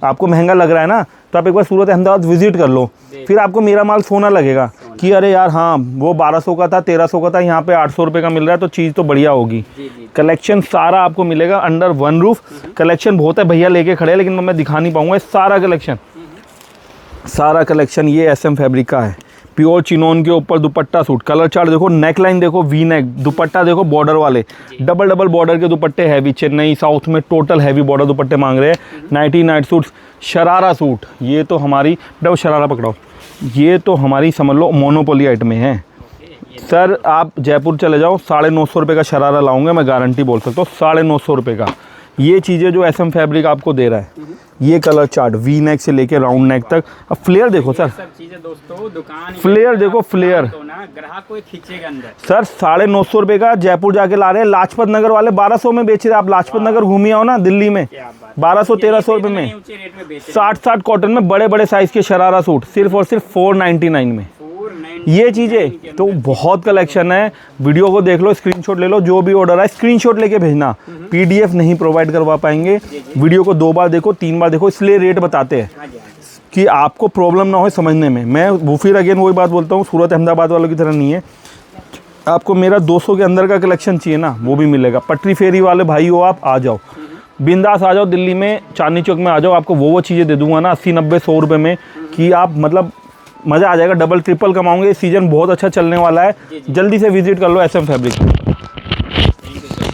आपको महंगा लग रहा है ना तो आप एक बार सूरत अहमदाबाद विजिट कर लो, फिर आपको मेरा माल सोना लगेगा कि अरे यार हाँ वो 1200 का था 1300 का था, यहाँ पे 800 रुपये का मिल रहा है तो चीज़ तो बढ़िया होगी। कलेक्शन सारा आपको मिलेगा अंडर वन रूफ। कलेक्शन बहुत है, भैया लेके खड़े हैं लेकिन मैं दिखा नहीं पाऊँगा सारा कलेक्शन ये SM फैब्रिक का है। प्योर चिनोन के ऊपर दुपट्टा सूट, कलर चार्ट देखो, नेक लाइन देखो, वी नेक, दुपट्टा देखो बॉर्डर वाले, डबल बॉर्डर के दुपट्टे हैवी। चेन्नई साउथ में टोटल हैवी बॉर्डर दुपट्टे मांग रहे हैं। नाइट सूट्स, शरारा सूट, ये तो हमारी डबल शरारा पकड़ाओ, ये तो हमारी समझ लो मोनोपोली आइटम में है सर। आप जयपुर चले जाओ 950 रुपये का शरारा लाऊंगा मैं, गारंटी बोल सकता हूँ 950 रुपये का। ये चीज़ें जो SM फैब्रिक आपको दे रहा है, ये कलर चार्ट वी नेक से लेके राउंड नेक तक। अब फ्लेयर देखो सर, सब चीजें दोस्तों दुकान फ्लेयर देखो, फ्लेयर तो ना ग्राहक को खींचेगा अंदर। सर 950 रुपये का जयपुर जाके ला रहे हैं, लाजपत नगर वाले 1200 में बेच रहे हैं। आप लाजपत नगर घूमिए हो ना दिल्ली में, 1200-1300 रुपये में 60 कॉटन में बड़े बड़े साइज के शरारा सूट सिर्फ और सिर्फ 499 में। ये चीज़ें तो बहुत कलेक्शन है। वीडियो को देख लो, स्क्रीनशॉट ले लो, जो भी ऑर्डर है स्क्रीनशॉट लेके भेजना। PDF नहीं प्रोवाइड करवा पाएंगे, वीडियो को 2 बार देखो 3 बार देखो, इसलिए रेट बताते हैं कि आपको प्रॉब्लम ना हो समझने में। मैं वो फिर अगेन वही बात बोलता हूँ, सूरत अहमदाबाद वालों की तरह नहीं है। आपको मेरा 200 के अंदर का कलेक्शन चाहिए ना वो भी मिलेगा। पटरी फेरी वाले भाई हो आप, आ जाओ बिंदास, आ जाओ दिल्ली में चांदनी चौक में आ जाओ। आपको वो चीज़ें दे दूंगा ना 80-90-100 रुपये में कि आप मतलब मज़ा आ जाएगा, डबल ट्रिपल कमाओगे। सीजन बहुत अच्छा चलने वाला है, जल्दी से विजिट कर लो SM फैब्रिक।